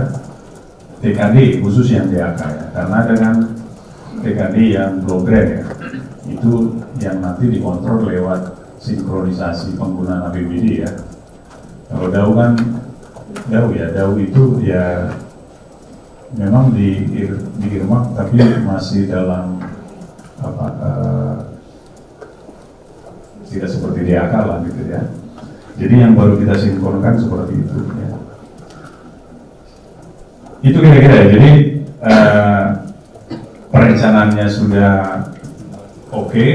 TKD khusus yang DAK ya, karena dengan TKD yang program ya, itu yang nanti dikontrol lewat sinkronisasi penggunaan APBD ya. Kalau DAU kan DAU itu ya memang di Irma tapi masih dalam tidak seperti DAK lah gitu ya. Jadi yang baru kita sinkronkan seperti itu ya. Itu kira-kira ya. Jadi perencanaannya sudah oke,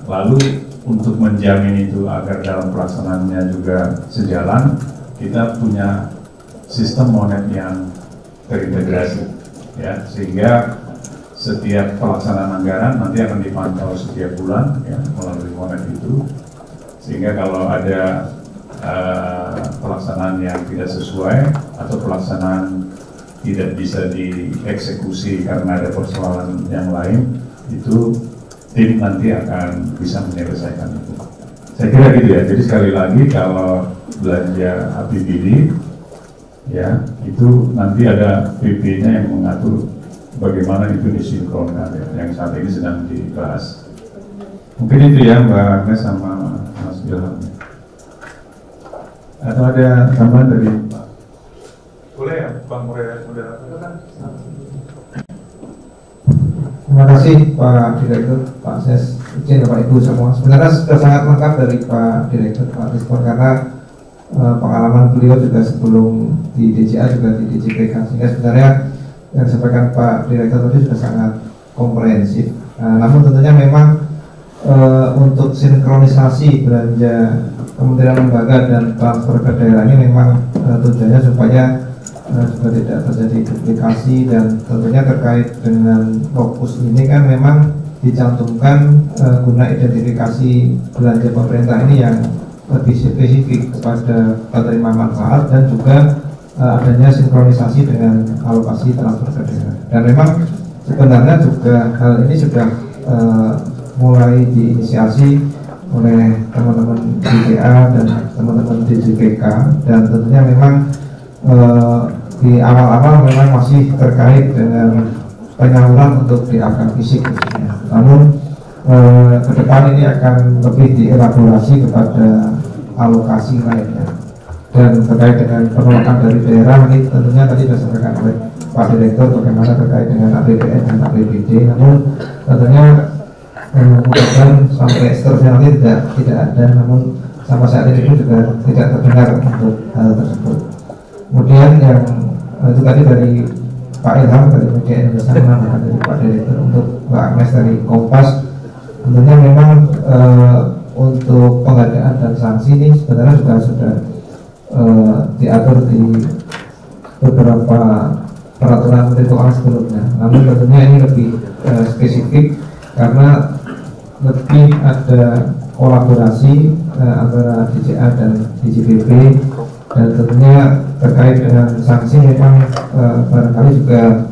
lalu untuk menjamin itu agar dalam pelaksanaannya juga sejalan, kita punya sistem Monet yang terintegrasi ya, sehingga setiap pelaksanaan anggaran nanti akan dipantau setiap bulan ya melalui Monet itu, sehingga kalau ada pelaksanaan yang tidak sesuai atau pelaksanaan tidak bisa dieksekusi karena ada persoalan yang lain, itu tim nanti akan bisa menyelesaikan itu. Saya kira gitu ya. Jadi sekali lagi kalau belanja APBD ya itu nanti ada PP-nya yang mengatur bagaimana itu disinkronkan ya, yang saat ini sedang dibahas. Mungkin itu ya Mbak Agnes sama Mas Ilham. Atau ada tambahan dari Pak? Boleh ya Bang Moderator kan? Terima kasih Pak Direktur, Pak Ses, izin Bapak Ibu semua. Sebenarnya sudah sangat lengkap dari Pak Direktur, Pak Rizkon, karena pengalaman beliau juga sebelum di DJA juga di DJPK, sehingga sebenarnya yang disampaikan Pak Direktur tadi sudah sangat komprehensif. Namun tentunya memang untuk sinkronisasi belanja kementerian lembaga dan transfer ke daerah ini memang tujuannya supaya juga tidak terjadi duplikasi, dan tentunya terkait dengan fokus ini kan memang dicantumkan guna identifikasi belanja pemerintah ini yang lebih spesifik kepada penerima manfaat dan juga adanya sinkronisasi dengan alokasi transfer ke daerah. Dan memang sebenarnya juga hal ini sudah mulai diinisiasi oleh teman-teman DJA dan teman-teman DJPK, dan tentunya memang di awal-awal memang masih terkait dengan penyaluran untuk di akar fisik khususnya. Namun ke depan ini akan lebih dielaborasi kepada alokasi lainnya, dan terkait dengan penolakan dari daerah ini tentunya tadi sudah disampaikan oleh Pak Direktur bagaimana terkait dengan APBN dan APBD. Namun tentunya mudah-mudahan sampai seterusnya nanti tidak ada, namun sampai saat ini pun juga tidak terdengar untuk hal tersebut. Kemudian yang itu tadi dari Pak Ilham dari Media Indonesia, menambahkan dari Pak Direktur. Untuk Mbak Agnes dari Kompas, tentunya memang untuk pengadaan dan sanksi ini sebenarnya juga sudah diatur di beberapa peraturan Menteri Keuangan sebelumnya. Namun tentunya ini lebih spesifik karena lebih ada kolaborasi antara DJA dan DJPB, dan tentunya terkait dengan sanksi memang barangkali juga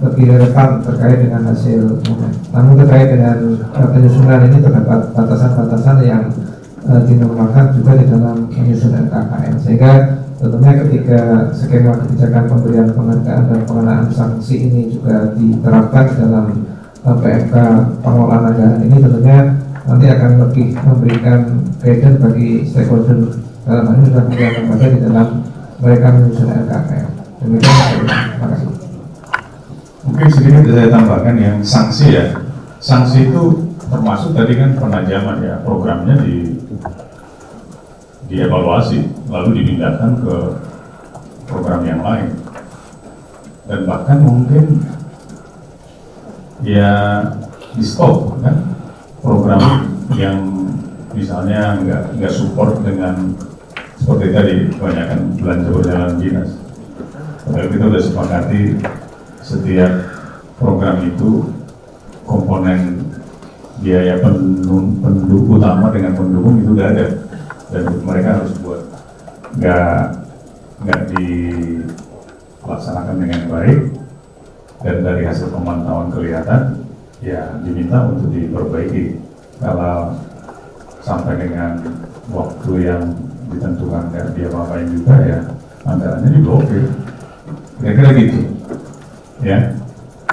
lebih relevan terkait dengan hasil momen. Namun terkait dengan penyusunan ini terdapat batasan-batasan yang dinormalkan juga di dalam penyusunan KKN, sehingga tentunya ketika skema kebijakan pemberian penghargaan dan pengenaan sanksi ini juga diterapkan dalam PMK pengelolaan anggaran ini, tentunya nanti akan lebih memberikan guidance bagi stakeholder dalam hal ini sudah kementerian lembaga di dalam mereka menyusun LKPM. Demikian, terima kasih. Mungkin sedikit saya tambahkan yang sanksi ya. Sanksi itu termasuk tadi kan penajaman ya, programnya dievaluasi lalu dipindahkan ke program yang lain, dan bahkan mungkin ya di stop kan program yang misalnya nggak support dengan seperti tadi kebanyakan belanja berjalan dinas. Padahal kita sudah sepakati setiap program itu komponen biaya pendukung utama dengan pendukung itu udah ada, dan mereka harus buat nggak dilaksanakan dengan baik, dan dari hasil pemantauan kelihatan ya diminta untuk diperbaiki. Kalau sampai dengan waktu yang ditentukan nggak dia apa-apain juga ya anggarannya diblokir, kira-kira gitu ya.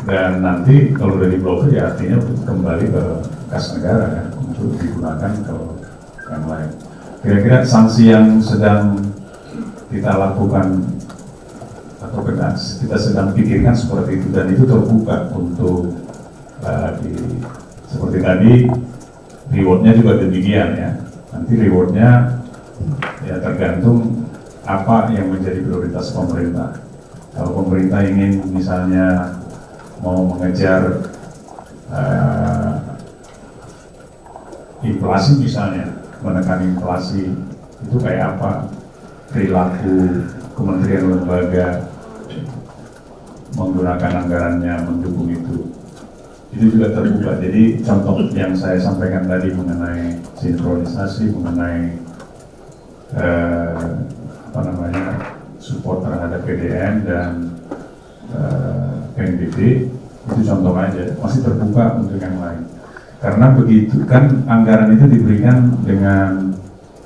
Dan nanti kalau udah diblokir ya artinya untuk kembali ke kas negara kan, untuk digunakan ke yang lain. Kira-kira sanksi yang sedang kita lakukan atau kita sedang pikirkan seperti itu, dan itu terbuka untuk seperti tadi rewardnya juga demikian ya. Nanti rewardnya ya tergantung apa yang menjadi prioritas pemerintah. Kalau pemerintah ingin misalnya mau mengejar inflasi misalnya, menekan inflasi, itu kayak apa perilaku kementerian lembaga menggunakan anggarannya mendukung itu juga terbuka. Jadi contoh yang saya sampaikan tadi mengenai sinkronisasi, mengenai support terhadap PDN dan PNBP, itu contoh aja, masih terbuka untuk yang lain. Karena begitu kan anggaran itu diberikan dengan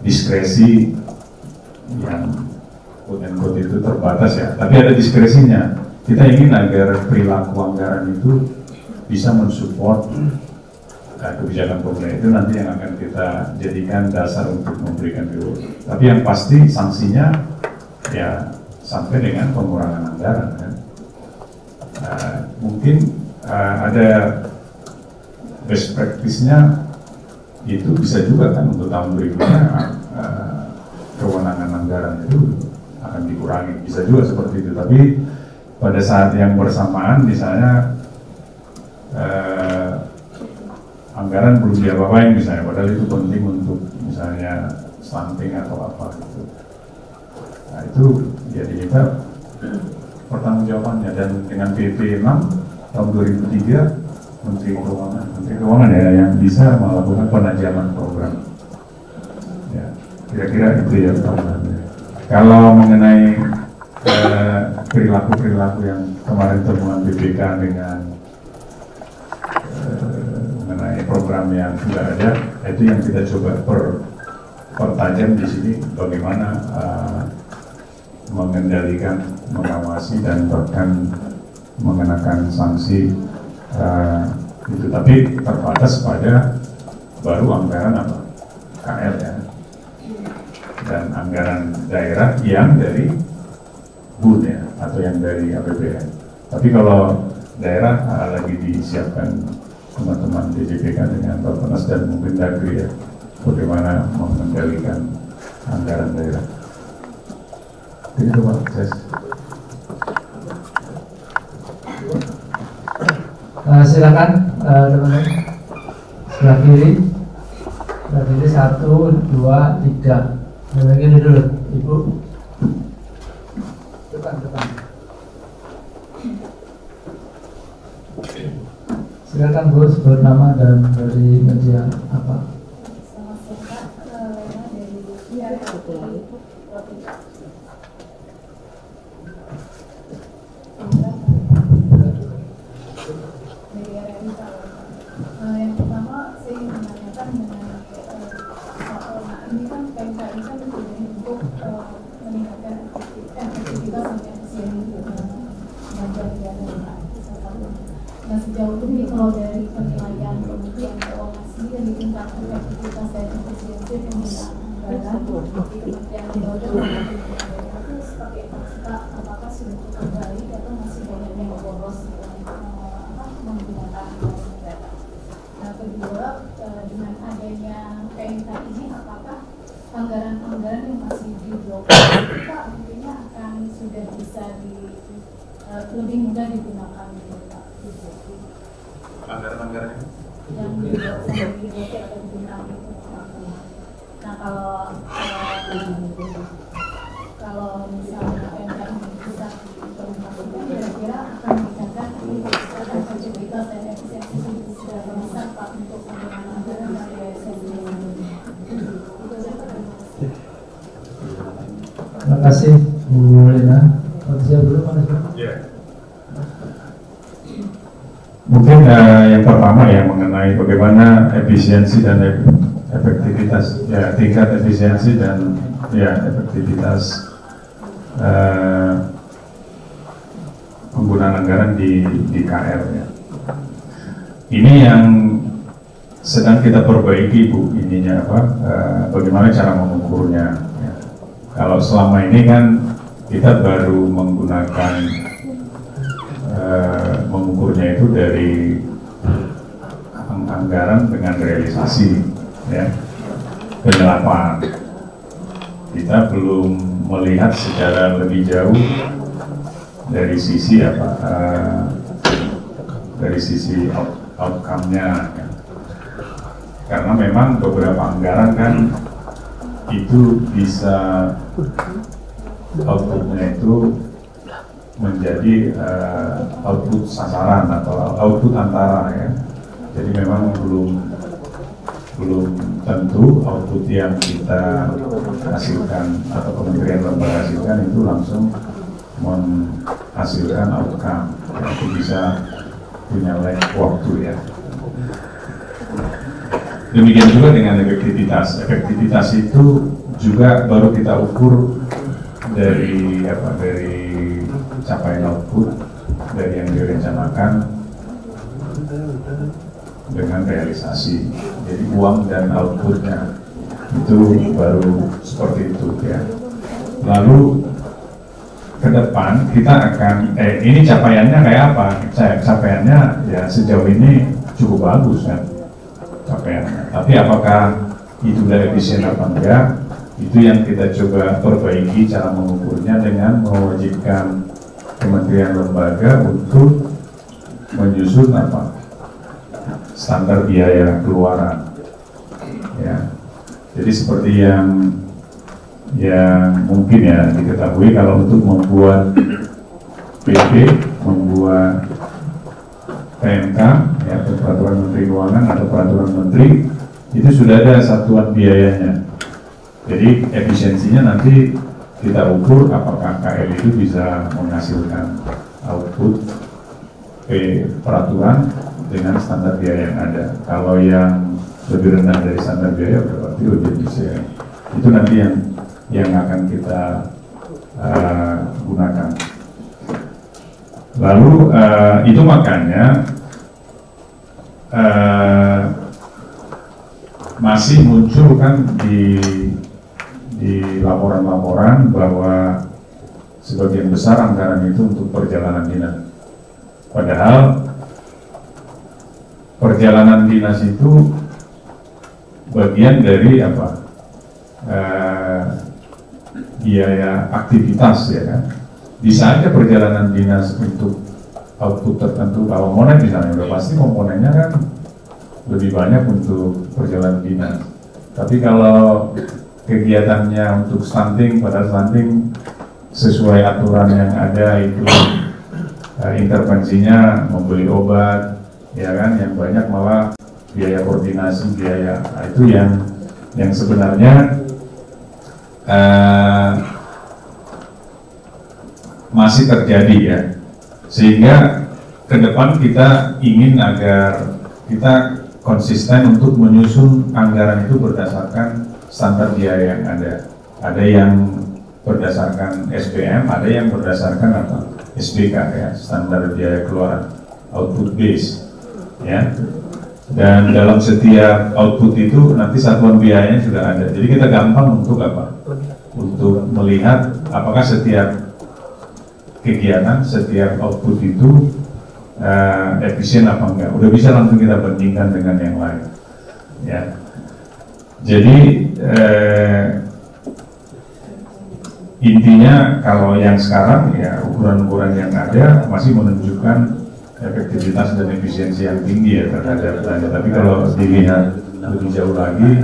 diskresi yang quote-unquote itu terbatas ya, tapi ada diskresinya. Kita ingin agar perilaku anggaran itu bisa mensupport kebijakan pemerintah, itu nanti yang akan kita jadikan dasar untuk memberikan reward. Tapi yang pasti sanksinya ya sampai dengan pengurangan anggaran kan. Mungkin ada best practice-nya itu bisa juga kan untuk tahun berikutnya kewenangan anggaran itu akan dikurangi, bisa juga seperti itu. Tapi pada saat yang bersamaan misalnya anggaran belum diapa-apain misalnya, padahal itu penting untuk misalnya stunting atau apa gitu. Nah itu jadi kita pertanggungjawabannya, dan dengan PP 6 tahun 2003 Menteri Keuangan ya yang bisa melakukan penajaman program. Ya, kira-kira itu ya tambahannya. Kalau mengenai perilaku yang kemarin temuan BPK dengan mengenai program yang sudah ada, itu yang kita coba pertajam di sini bagaimana mengendalikan, mengawasi dan bahkan mengenakan sanksi itu, tapi terbatas pada baru anggaran apa KL ya, dan anggaran daerah yang dari BUN ya, atau yang dari APBN. Tapi kalau daerah lagi disiapkan teman-teman DJPK dengan Bappenas dan mungkin Dagri ya, bagaimana mengendalikan anggaran daerah. Itu Pak Ses. Silakan teman-teman, sebelah kiri 1, 2, 3. Sebelah kiri dulu, Ibu. Depan. Silakan Bu, sebut nama dan dari media apa. Yang pertama saya ingin menanyakan mengenai ini kan PMKI kan tujuannya untuk meningkatkan efektivitas dan efisiensi belanja negara. Nah sejauh ini kalau dari penilaian Kementerian Keuangan sendiri tentang efektivitas dan efisiensi penggunaan anggaran di Kementerian Lembaga itu seperti apa? Apakah sudah cukup baik atau masih banyak yang boros menggunakan anggaran negara? Nah kedua, dengan adanya PMK ini apakah anggaran-anggaran yang masih diblokir itu artinya akan sudah bisa lebih mudah digunakan Anggaran-anggaran yang diblokir atau digunakan itu. Nah kalau misalnya PMK ini bisa diimplementasikan, kira-kira akan meningkatkan efektivitas dan efisiensi seberapa besar Pak untuk penggunaan anggaran dari Terima kasih Bu Lena. Siap dulu Pak. Mungkin yang pertama ya mengenai bagaimana efisiensi dan efektivitas, ya tingkat efisiensi dan ya efektivitas penggunaan anggaran di KL ya. Ini yang sedang kita perbaiki Bu, ininya apa, bagaimana cara mengukurnya ya. Kalau selama ini kan kita baru menggunakan mengukurnya itu dari anggaran dengan realisasi ya, penyerapan. Kita belum melihat secara lebih jauh dari sisi apa, dari sisi outcome-nya ya. Karena memang beberapa anggaran kan itu bisa outputnya itu menjadi output sasaran atau output antara ya. Jadi memang belum tentu output yang kita hasilkan atau kementerian lembaga hasilkan itu langsung menghasilkan outcome. Itu bisa punya lag waktu ya. Demikian juga dengan efektivitas. Efektivitas itu juga baru kita ukur dari apa, dari capaian output dari yang direncanakan dengan realisasi. Jadi uang dan outputnya itu baru seperti itu ya. Lalu ke depan kita akan ini capaiannya kayak apa? Capaiannya ya sejauh ini cukup bagus kan capaiannya. Tapi apakah itu udah efisien apa enggak? Itu yang kita coba perbaiki cara mengukurnya dengan mewajibkan kementerian lembaga untuk menyusun apa standar biaya keluaran ya. Jadi seperti yang mungkin ya diketahui, kalau untuk membuat PP, membuat PMK ya, peraturan menteri keuangan atau peraturan menteri, itu sudah ada satuan biayanya. Jadi efisiensinya nanti kita ukur apakah KL itu bisa menghasilkan output peraturan dengan standar biaya yang ada. Kalau yang lebih rendah dari standar biaya berarti lebih efisien. Itu nanti yang akan kita gunakan. Lalu itu makanya masih muncul kan di laporan-laporan bahwa sebagian besar anggaran itu untuk perjalanan dinas. Padahal perjalanan dinas itu bagian dari apa? Biaya aktivitas, ya kan. Bisa aja perjalanan dinas untuk output tertentu. Kalau monet misalnya, udah pasti komponennya kan lebih banyak untuk perjalanan dinas. Tapi kalau kegiatannya untuk stunting, pada stunting sesuai aturan yang ada itu intervensinya membeli obat, ya kan, yang banyak malah biaya koordinasi, biaya itu yang sebenarnya masih terjadi, ya. Sehingga ke depan kita ingin agar kita konsisten untuk menyusun anggaran itu berdasarkan standar biaya yang ada. Ada yang berdasarkan SPM, ada yang berdasarkan apa? SBK, ya, standar biaya keluaran, output base, ya. Dan dalam setiap output itu nanti satuan biayanya sudah ada. Jadi kita gampang untuk apa? Untuk melihat apakah setiap kegiatan, setiap output itu efisien apa enggak. Udah bisa langsung kita bandingkan dengan yang lain, ya. Jadi intinya kalau yang sekarang, ya, ukuran-ukuran yang ada masih menunjukkan efektivitas dan efisiensi yang tinggi, ya, terhadap belanja. Tapi kalau dilihat lebih jauh lagi,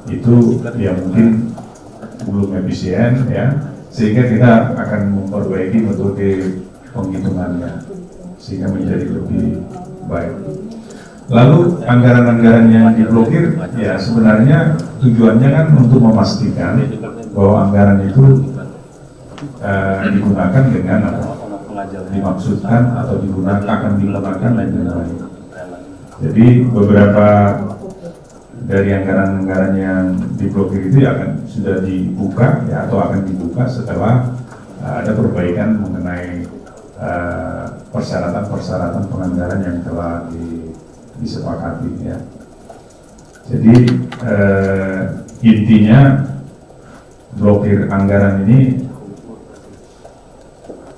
itu ya mungkin belum efisien, ya, sehingga kita akan memperbaiki metode penghitungannya sehingga menjadi lebih baik. Lalu anggaran-anggaran yang diblokir, ya, sebenarnya tujuannya kan untuk memastikan bahwa anggaran itu digunakan dengan apa? Dimaksudkan atau akan digunakan dengan baik. Jadi beberapa dari anggaran-anggaran yang diblokir itu sudah dibuka, ya, atau akan dibuka setelah ada perbaikan mengenai persyaratan-persyaratan penganggaran yang telah disepakati, ya. Jadi intinya blokir anggaran ini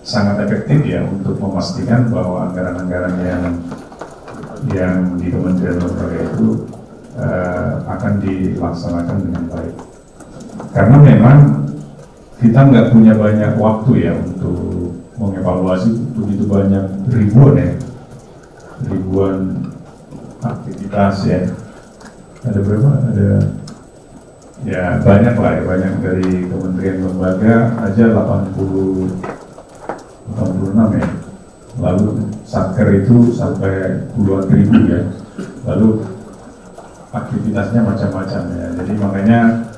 sangat efektif, ya, untuk memastikan bahwa anggaran-anggaran yang di Kementerian Lembaga itu akan dilaksanakan dengan baik. Karena memang kita nggak punya banyak waktu, ya, untuk mengevaluasi begitu banyak ribuan aktivitas, ya. Ada berapa? Ada, ya, banyak lah, ya, banyak dari kementerian lembaga aja 86, ya. Lalu satker itu sampai puluhan ribu, ya. Lalu aktivitasnya macam-macam, ya. Jadi makanya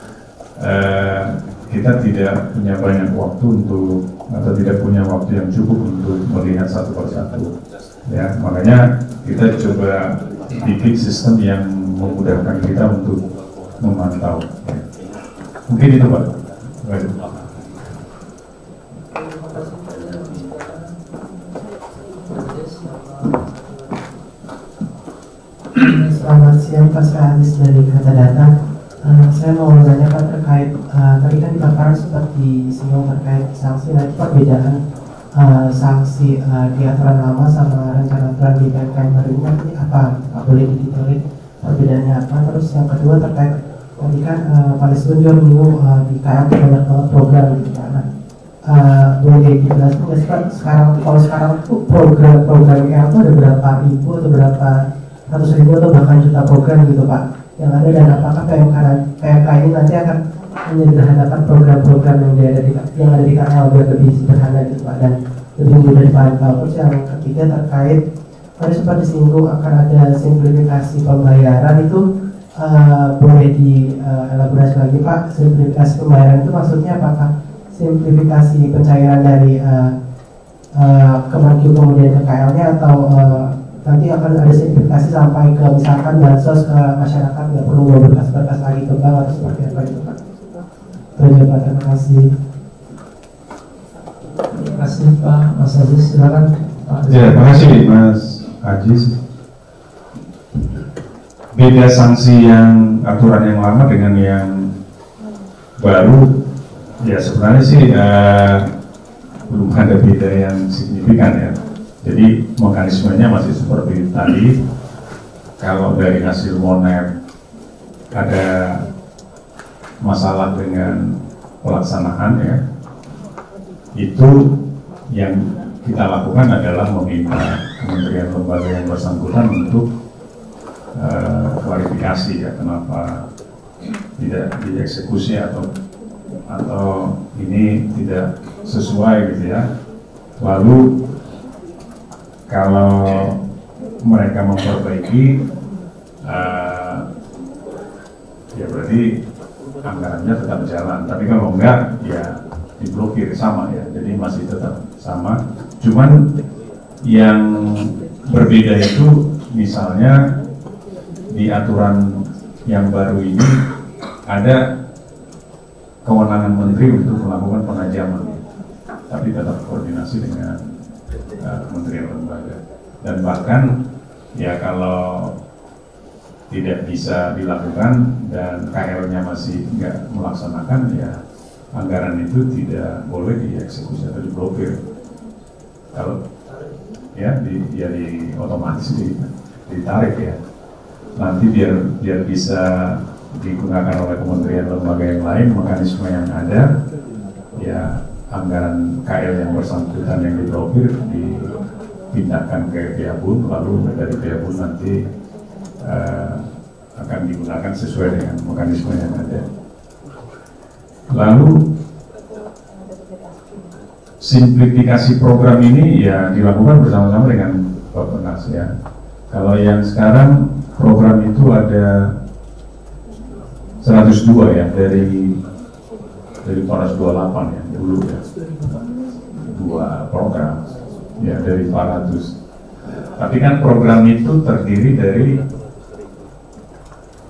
kita tidak punya banyak waktu untuk, atau tidak punya waktu yang cukup untuk melihat satu persatu, ya. Makanya kita coba bikin sistem yang memudahkan kita untuk memantau, ya. Mungkin itu, Pak. Baik. Selamat siang, Pak Sradis dari Kata Data. Saya mau bertanya, Pak, terkait tadi kan paparan sempat disinggung terkait sanksi. Nanti perbedaan sanksi di aturan lama sama rencana aturan di PMK baru ini nanti apa? Pak, boleh didetailin perbedaannya apa? Terus yang kedua terkait tadi kan Pak Lisbon juga menyinggung di KL banyak banget program gitu, karena boleh dijelaskan nggak sih, Pak, kalau sekarang tuh program KL itu ada berapa ribu atau berapa ratus ribu atau bahkan juta program gitu, Pak, yang ada, dan apakah PMK ini nanti akan menyederhanakan program-program yang ada di KL biar lebih sederhana gitu, Pak, dan lebih mudah dipantau. Terus yang ketiga terkait tadi sempat disinggung akan ada simplifikasi pembayaran itu, boleh dielaborasi lagi, Pak? Simplifikasi pembayaran itu maksudnya apakah simplifikasi pencairan dari Kemenkyu kemudian ke KL-nya, atau nanti akan ada simplifikasi sampai ke misalkan bansos ke masyarakat, nggak perlu bawa berkas-berkas lagi ke bank atau seperti apa itu Pak? Itu aja Pak, terima kasih. Terima kasih Pak Mas Aziz, silakan Pak. Ya, terima kasih Mas Aziz. Beda sanksi yang aturan yang lama dengan yang baru, ya sebenarnya sih belum ada beda yang signifikan ya. Jadi mekanismenya masih seperti tadi. Kalau dari hasil Monet ada masalah dengan pelaksanaan ya, itu yang kita lakukan adalah meminta kementerian lembaga yang bersangkutan untuk klarifikasi ya, kenapa tidak dieksekusi atau ini tidak sesuai gitu ya. Lalu kalau mereka memperbaiki, ya berarti anggarannya tetap jalan. Tapi kalau enggak, ya diblokir sama ya. Jadi masih tetap sama. Cuman yang berbeda itu, misalnya di aturan yang baru ini ada kewenangan menteri untuk melakukan penajaman, tapi tetap koordinasi dengan kementerian lembaga. Dan bahkan ya kalau tidak bisa dilakukan dan KL-nya masih nggak melaksanakan, ya anggaran itu tidak boleh dieksekusi atau diblokir. Kalau ya otomatis ditarik ya. Nanti biar bisa digunakan oleh kementerian lembaga yang lain, mekanisme yang ada ya, anggaran KL yang bersangkutan yang diblokir dipindahkan ke PIABUN, lalu dari PIABUN nanti akan digunakan sesuai dengan mekanisme yang ada. Lalu simplifikasi program ini ya dilakukan bersama-sama dengan Bappenas ya. Kalau yang sekarang program itu ada 102 ya, dari Polres 28 ya dulu ya, 2 program ya dari 400. Tapi kan program itu terdiri dari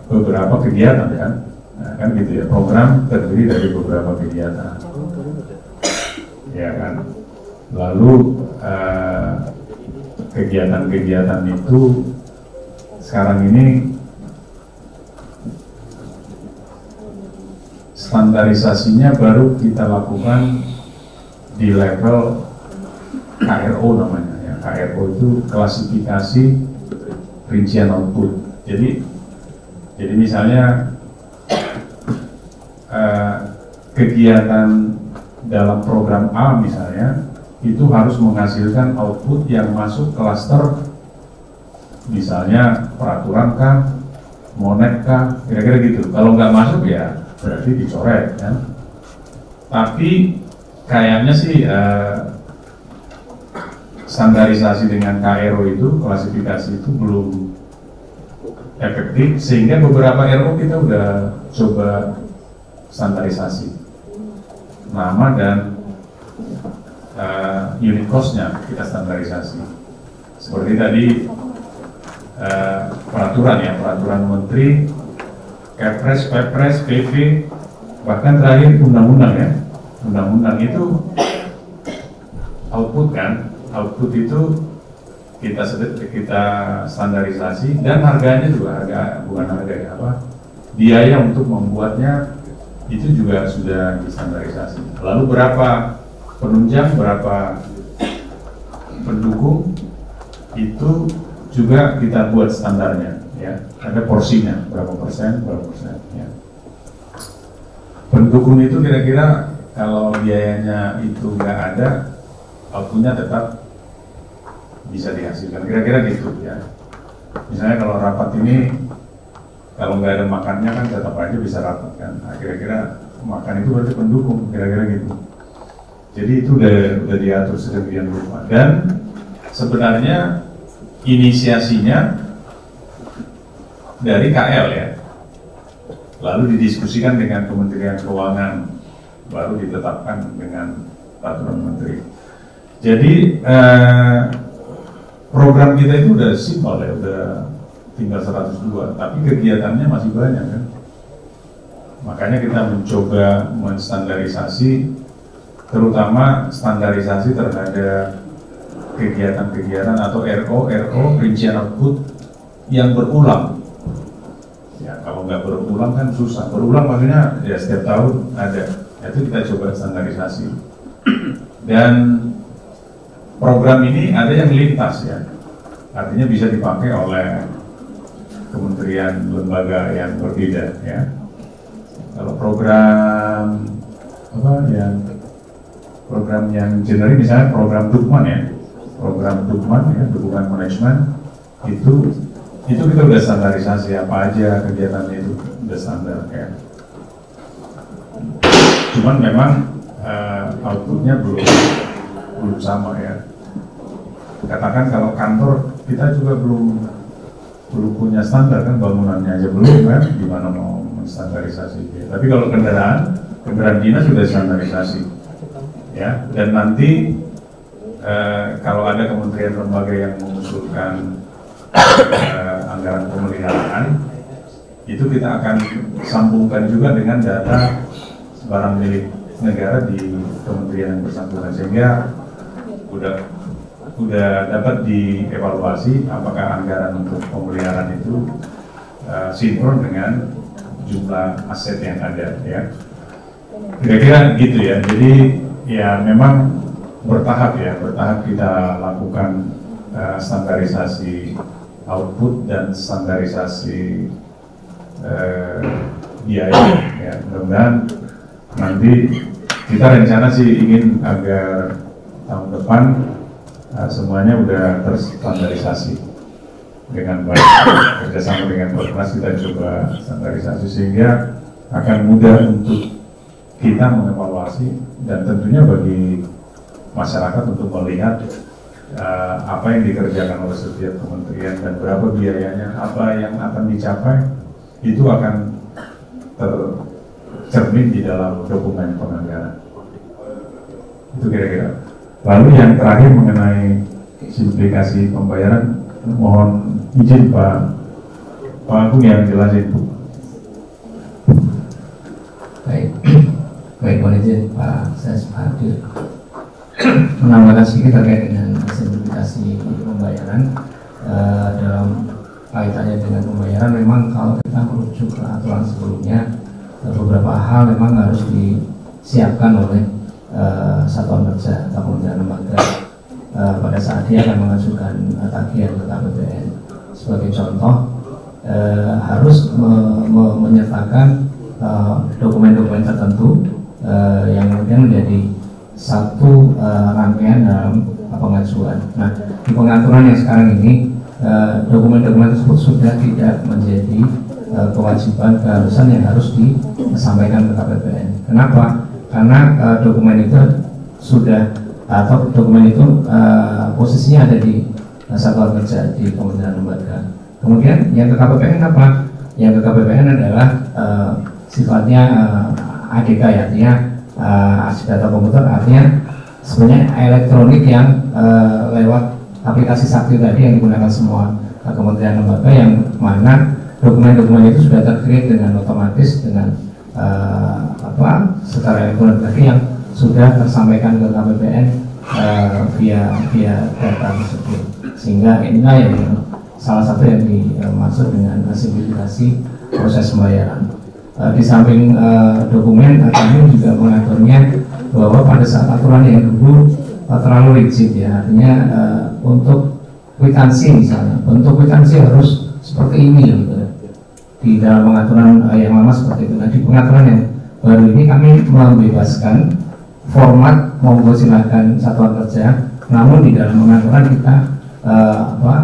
beberapa kegiatan kan, nah, kan gitu ya, program terdiri dari beberapa kegiatan ya kan. Lalu kegiatan-kegiatan itu sekarang ini standarisasinya baru kita lakukan di level KRO namanya ya. KRO itu klasifikasi rincian output. Jadi misalnya kegiatan dalam program A misalnya itu harus menghasilkan output yang masuk klaster, misalnya peraturan kah, Monet kah, kira-kira gitu. Kalau nggak masuk ya berarti dicoret kan. Tapi kayaknya sih standarisasi dengan KRO itu, klasifikasi itu belum efektif, sehingga beberapa RO kita udah coba standarisasi nama dan unit cost-nya kita standarisasi. Seperti tadi peraturan ya, peraturan menteri, Kepres, Pepres, PP, bahkan terakhir undang-undang ya. Undang-undang itu output kan, output itu kita standarisasi, dan harganya juga bukan harga ya, biaya untuk membuatnya itu juga sudah distandarisasi. Lalu berapa penunjang, berapa pendukung, itu juga kita buat standarnya ya, ada porsinya berapa persen ya. Pendukung itu kira-kira kalau biayanya itu nggak ada, outputnya tetap bisa dihasilkan, kira-kira gitu ya. Misalnya kalau rapat ini kalau nggak ada makannya kan tetap aja bisa rapat kan, nah, kira-kira makan itu berarti pendukung, kira-kira gitu. Jadi itu udah diatur sedemikian rupa, dan sebenarnya inisiasinya dari KL ya, lalu didiskusikan dengan Kementerian Keuangan, baru ditetapkan dengan peraturan menteri. Jadi program kita itu udah simpel ya, udah tinggal 102, tapi kegiatannya masih banyak kan. Makanya kita mencoba menstandarisasi, terutama standarisasi terhadap kegiatan-kegiatan atau RO rincian output yang berulang. Ya kalau nggak berulang kan susah. Berulang maksudnya ya setiap tahun ada. Itu kita coba standarisasi. Dan program ini ada yang lintas ya. Artinya bisa dipakai oleh kementerian lembaga yang berbeda ya. Kalau program yang generik misalnya program Dukman ya, dukungan manajemen itu kita udah standarisasi apa aja kegiatannya itu udah standar ya. Cuman memang outputnya belum sama ya. Katakan kalau kantor kita juga belum punya standar kan, bangunannya aja belum kan, gimana mau menstandarisasi ya. Tapi kalau kendaraan dinas sudah standarisasi ya. Dan nanti kalau ada kementerian lembaga yang mengusulkan anggaran pemeliharaan, itu kita akan sambungkan juga dengan data barang milik negara di kementerian yang bersangkutan, sehingga udah dapat dievaluasi apakah anggaran untuk pemeliharaan itu sinkron dengan jumlah aset yang ada ya. Kira-kira gitu ya. Jadi ya memang bertahap kita lakukan standarisasi output dan standarisasi biaya ya. Mudah-mudahan nanti kita rencana sih ingin agar tahun depan semuanya udah terstandarisasi dengan baik. Kerjasama dengan Bapenas kita coba standarisasi sehingga akan mudah untuk kita mengevaluasi dan tentunya bagi masyarakat untuk melihat apa yang dikerjakan oleh setiap kementerian dan berapa biayanya, apa yang akan dicapai, itu akan tercermin di dalam dokumen penganggaran. Itu kira-kira. Lalu yang terakhir mengenai simplifikasi pembayaran, mohon izin Pak Agung yang jelasin. Baik, mohon izin Pak Ses hadir menambahkan sedikit terkait dengan simplifikasi pembayaran. Dalam kaitannya dengan pembayaran, memang kalau kita merujuk ke aturan sebelumnya, beberapa hal memang harus disiapkan oleh satuan kerja atau kementerian lembaga pada saat dia akan mengajukan tagihan ke KPPN. Sebagai contoh, harus menyertakan dokumen-dokumen tertentu yang kemudian menjadi satu rangkaian dalam pengajuan. Nah, di pengaturan yang sekarang ini, dokumen-dokumen tersebut sudah tidak menjadi kewajiban, keharusan yang harus disampaikan ke KPPN. Kenapa? Karena dokumen itu sudah, atau dokumen itu posisinya ada di satuan kerja di kementerian lembaga. Kemudian yang ke KPPN apa? Yang ke KPPN adalah sifatnya ADK ya, artinya arsip data komputer, artinya sebenarnya elektronik yang lewat aplikasi Sakti tadi yang digunakan semua kementerian lembaga, yang mana dokumen-dokumen itu sudah tercreate dengan otomatis dengan secara elektronik tadi yang sudah tersampaikan ke KPPN via data tersebut. Sehingga inilah yang salah satu yang dimaksud dengan simplifikasi proses pembayaran. Di samping dokumen, kami juga mengaturnya bahwa pada saat aturan yang dulu terlalu rigid ya, artinya untuk kwitansi misalnya, bentuk kwitansi harus seperti ini gitu. Di dalam pengaturan yang lama seperti itu. Nah, di pengaturan yang baru ini kami membebaskan format, monggo silakan satuan kerja, namun di dalam pengaturan kita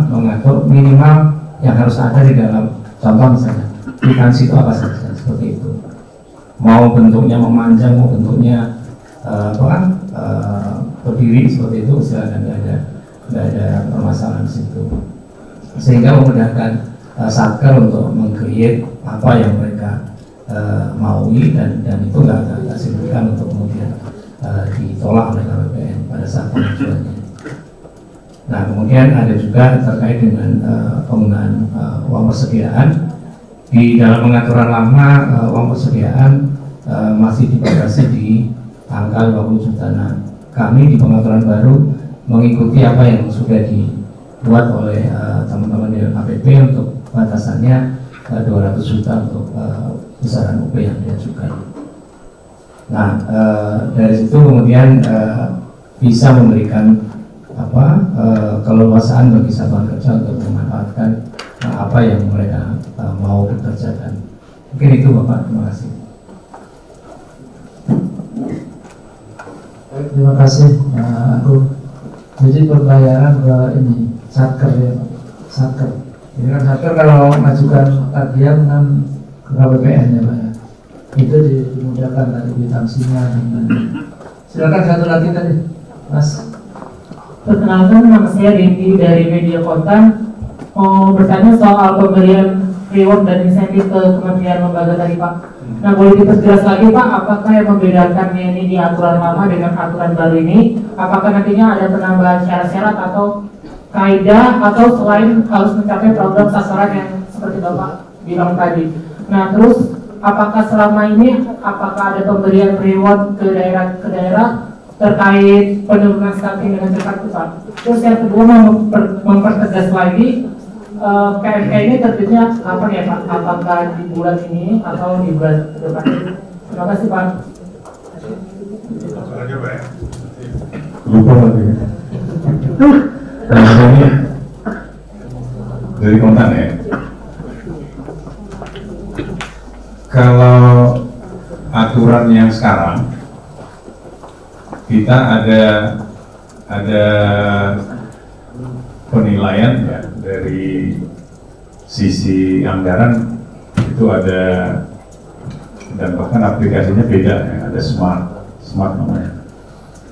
mengatur minimal yang harus ada di dalam, contoh misalnya kwitansi itu apa saja, seperti itu. Mau bentuknya memanjang, mau bentuknya berdiri seperti itu, silakan, nggak ada permasalahan di situ. Sehingga memudahkan Satker untuk meng-create apa yang mereka maui, dan itu nggak signifikan untuk kemudian ditolak oleh KPPN pada saat pengajuannya. Nah, kemudian ada juga terkait dengan penggunaan uang persediaan. Di dalam pengaturan lama, uang persediaan masih dibatasi di angka 50 juta. Nah, kami di pengaturan baru mengikuti apa yang sudah dibuat oleh teman-teman di APP untuk batasannya 200 juta untuk besaran UP yang diajukan. Nah, dari situ kemudian bisa memberikan keleluasaan bagi satuan kerja untuk memanfaatkan apa yang mereka mau kerjakan. Mungkin itu Bapak, terima kasih. Terima kasih Aku. Jadi pembayaran ke ini satker ya Pak. Satker. Ini kan satker kalau mengajukan tagihan kan ke KPPN ya Pak ya. Itu dimudahkan dari kwitansinya. Silakan satu lagi tadi, Mas. Perkenalkan, nama saya Dendi dari Media Kontan. Mau bertanya soal pemberian reward dan insentif ke kementerian lembaga tadi Pak. Nah, boleh diperjelas lagi Pak, apakah yang membedakannya ini di aturan lama dengan aturan baru ini? Apakah nantinya ada penambahan syarat-syarat atau kaidah atau selain harus mencapai program sasaran yang seperti Bapak bilang tadi? Nah, terus apakah selama ini ada pemberian reward ke daerah terkait penurunan stunting dengan cepat Pak? Terus yang kedua mempertegas lagi, KMK ini terbitnya kapan ya Pak? Apakah di bulan ini atau di bulan depan? Terima kasih Pak. Lupa lagi. Nah, ini dari konten ya. Kalau aturan yang sekarang kita ada penilaian ya dari sisi anggaran itu ada, dan bahkan aplikasinya beda ya, ada smart namanya.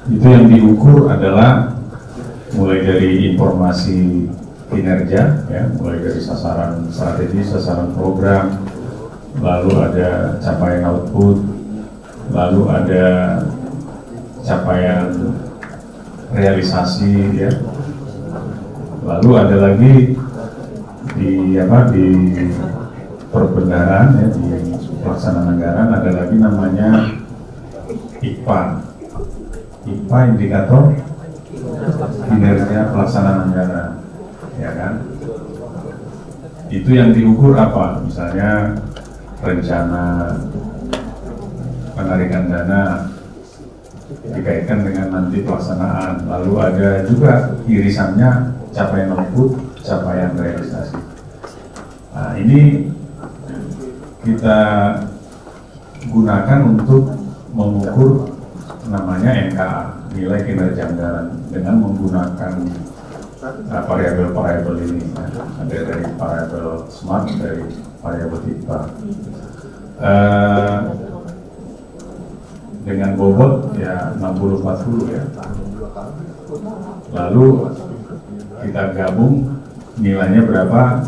Itu yang diukur adalah mulai dari informasi kinerja ya, mulai dari sasaran strategi, sasaran program, lalu ada capaian output, lalu ada capaian realisasi ya, lalu ada lagi di perbendaharaan ya, di pelaksanaan anggaran ada lagi namanya IPA indikator kinerja pelaksanaan anggaran ya kan. Itu yang diukur apa, misalnya rencana penarikan dana dikaitkan dengan nanti pelaksanaan, lalu ada juga irisannya capaian output, capaian realisasi. Nah, ini kita gunakan untuk mengukur namanya NKA, nilai kinerja anggaran, dengan menggunakan variabel-variabel ini ya. Ada dari variabel SMART, dari variabel IPA. Dengan bobot ya 60-40 ya. Lalu kita gabung nilainya berapa.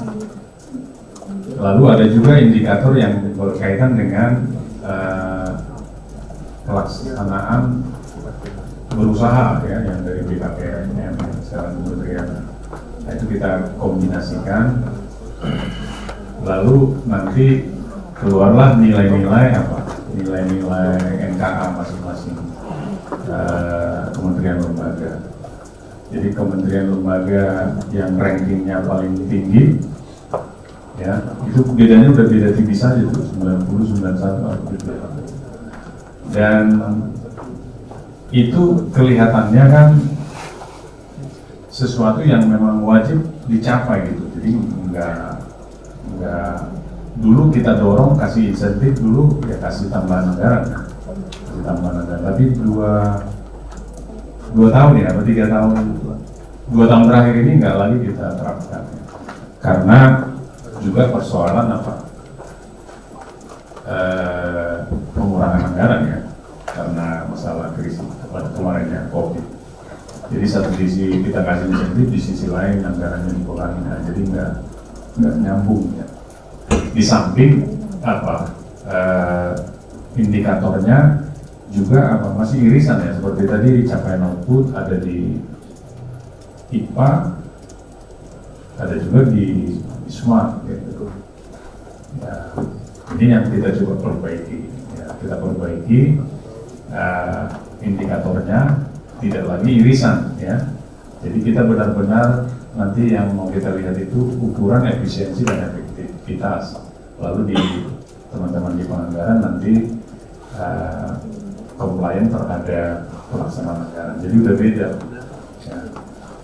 Lalu ada juga indikator yang berkaitan dengan pelaksanaan berusaha ya, yang dari BKPM sekarang kementerian. Nah, itu kita kombinasikan, lalu nanti keluarlah nilai-nilai nilai-nilai NKA masing-masing kementerian lembaga. Jadi kementerian lembaga yang rankingnya paling tinggi ya, itu bedanya udah beda tipis saja tuh, 90, 91 gitu. Dan itu kelihatannya kan sesuatu yang memang wajib dicapai gitu. Jadi enggak dulu kita dorong kasih insentif dulu ya, kasih tambahan anggaran, tapi dua tahun ya atau 3 tahun, 2 tahun terakhir ini enggak lagi kita terapkan karena juga persoalan pengurangan anggaran ya, karena masalah krisis kemarin ya, COVID. Jadi satu sisi kita kasih insentif, di sisi lain anggarannya dikurangi, nah, jadi nggak nyambung ya. Di samping indikatornya juga masih irisan ya, seperti tadi capaian output ada di IPA, ada juga di Smart gitu. Ya, ini yang kita coba perbaiki. Ya, kita perbaiki indikatornya, tidak lagi irisan ya. Jadi kita benar-benar nanti yang mau kita lihat itu ukuran efisiensi dan efektivitas. Lalu di teman-teman di penganggaran nanti compliant terhadap pelaksanaan anggaran. Jadi udah beda. Ya.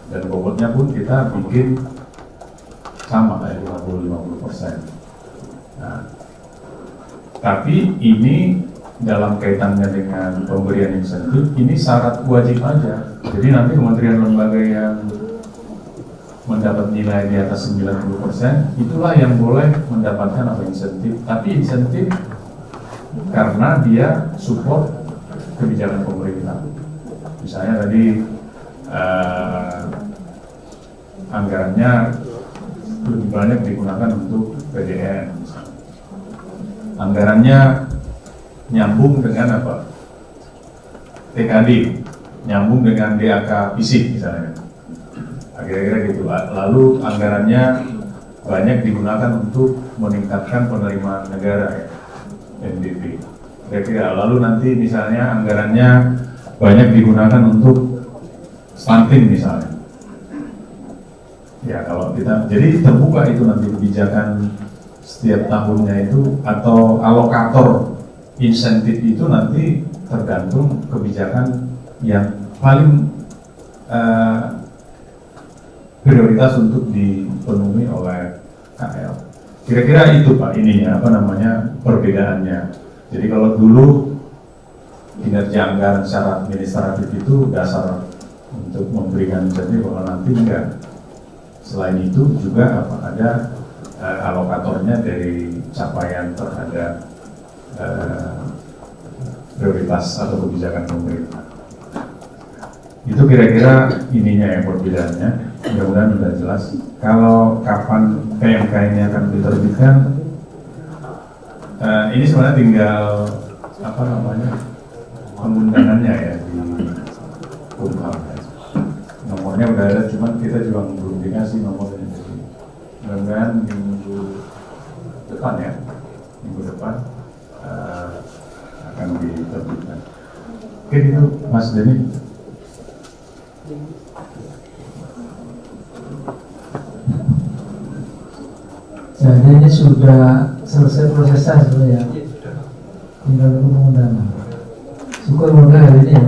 Dan bobotnya pun kita bikin sama kayak 50-50%. Nah, tapi ini dalam kaitannya dengan pemberian insentif, ini syarat wajib aja. Jadi nanti kementerian lembaga yang mendapat nilai di atas 90%, itulah yang boleh mendapatkan insentif. Tapi insentif karena dia support kebijakan pemerintah. Misalnya tadi anggarannya lebih banyak digunakan untuk PDN. Anggarannya nyambung dengan apa? TKD, nyambung dengan DAK fisik misalnya. Kira-kira gitu. Lalu anggarannya banyak digunakan untuk meningkatkan penerimaan negara, ya, NBP. Kira-kira. Lalu nanti misalnya anggarannya banyak digunakan untuk stunting misalnya. Ya kalau kita, jadi terbuka itu nanti kebijakan setiap tahunnya itu, atau alokator insentif itu nanti tergantung kebijakan yang paling prioritas untuk dipenuhi oleh KL. Kira-kira itu Pak ininya, apa namanya, perbedaannya. Jadi kalau dulu kinerja anggaran secara administratif itu dasar untuk memberikan insentif, kalau nanti enggak. Selain itu juga apa, ada alokatornya dari capaian terhadap prioritas atau kebijakan pemerintah. Itu kira-kira ininya ya perbedaannya. Mudah-mudahan sudah jelas. Kalau kapan PMK ini akan diterbitkan, ini sebenarnya tinggal apa namanya, pengundangannya ya di Kumham. Nomornya udah ada, cuman kita juga belum dikasih nomornya. Jadi mudah-mudahan minggu depan ya, minggu depan akan diterbitkan. Oke, itu Mas Denny. Jadi ini sudah selesai prosesnya sebenarnya, tinggal tunggu pengundangan. Syukur mudah hari ini ya,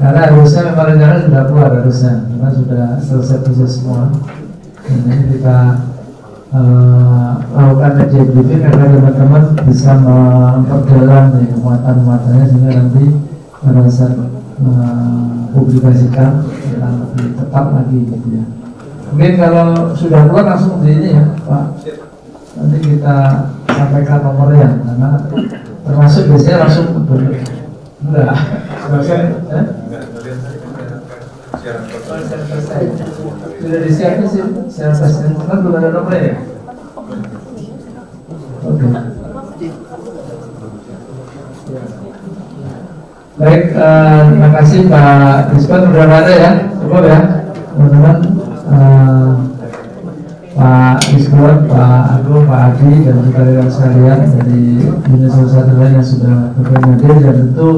karena harusnya memang rencana sudah keluar harusnya, karena sudah selesai proses semua. Dan ini kita lakukan media briefing agar teman-teman bisa memperdalam muatan-muatannya, sehingga nanti pada saat publikasikan yang lebih tepat lagi gitu ya. Mungkin kalau sudah keluar langsung di ini ya Pak, nanti kita sampaikan nomornya, karena termasuk biasanya langsung enggak sudah disiapin sih secara presiden, kan belum ada nomornya ya. Oke. Baik, terima kasih Pak Dispon, sudah ada ya, cukup ya teman-teman. Pak Dispon, Pak Agung, Pak Adi, dan juga rekan sekalian dari Dinas Sosial lain yang sudah berhadir, dan tentu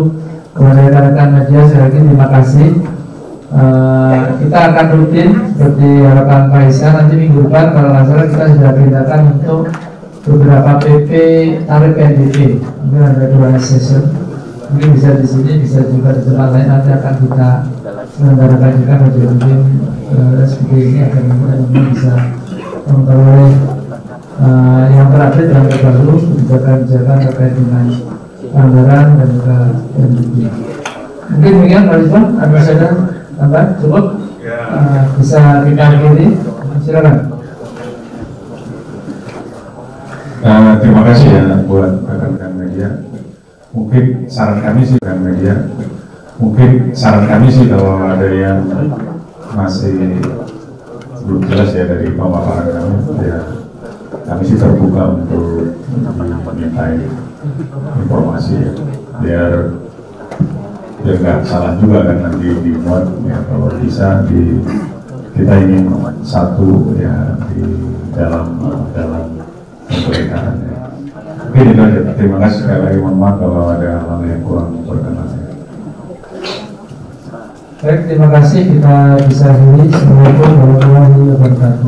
kepada rekan-rekan media sekali lagi terima kasih. Kita akan rutin seperti harapan Pak Isa, nanti minggu depan kalau nggak salah kita sudah pindahkan untuk beberapa PP tarif PNBP. Mungkin ada 2 session, mungkin bisa di sini, bisa juga di tempat lain. Nanti akan kita selenggarakan juga mungkin seperti ini agar teman-teman bisa memperoleh yang terupdate dan terbaru kebijakan-kebijakan terkait dengan anggaran dan juga PNBP. Mungkin demikian Pak Rizwan, ada tambah cukup bisa kita akhiri, silakan. Terima kasih ya buat rekan-rekan media. Mungkin saran kami sih rekan media, kalau ada yang masih belum jelas ya dari pemaparan kami, ya kami sih terbuka untuk dimintai informasi ya, biar ya nggak salah juga kan nanti dimuat ya, kalau bisa kita ingin satu ya di dalam pemerintahan ya. Oke, itu aja. Terima kasih sekali lagi, mohon maaf kalau ada hal yang kurang berkenan. Baik, terima kasih, kita bisa akhiri. Assalamualaikum warahmatullahi wabarakatuh.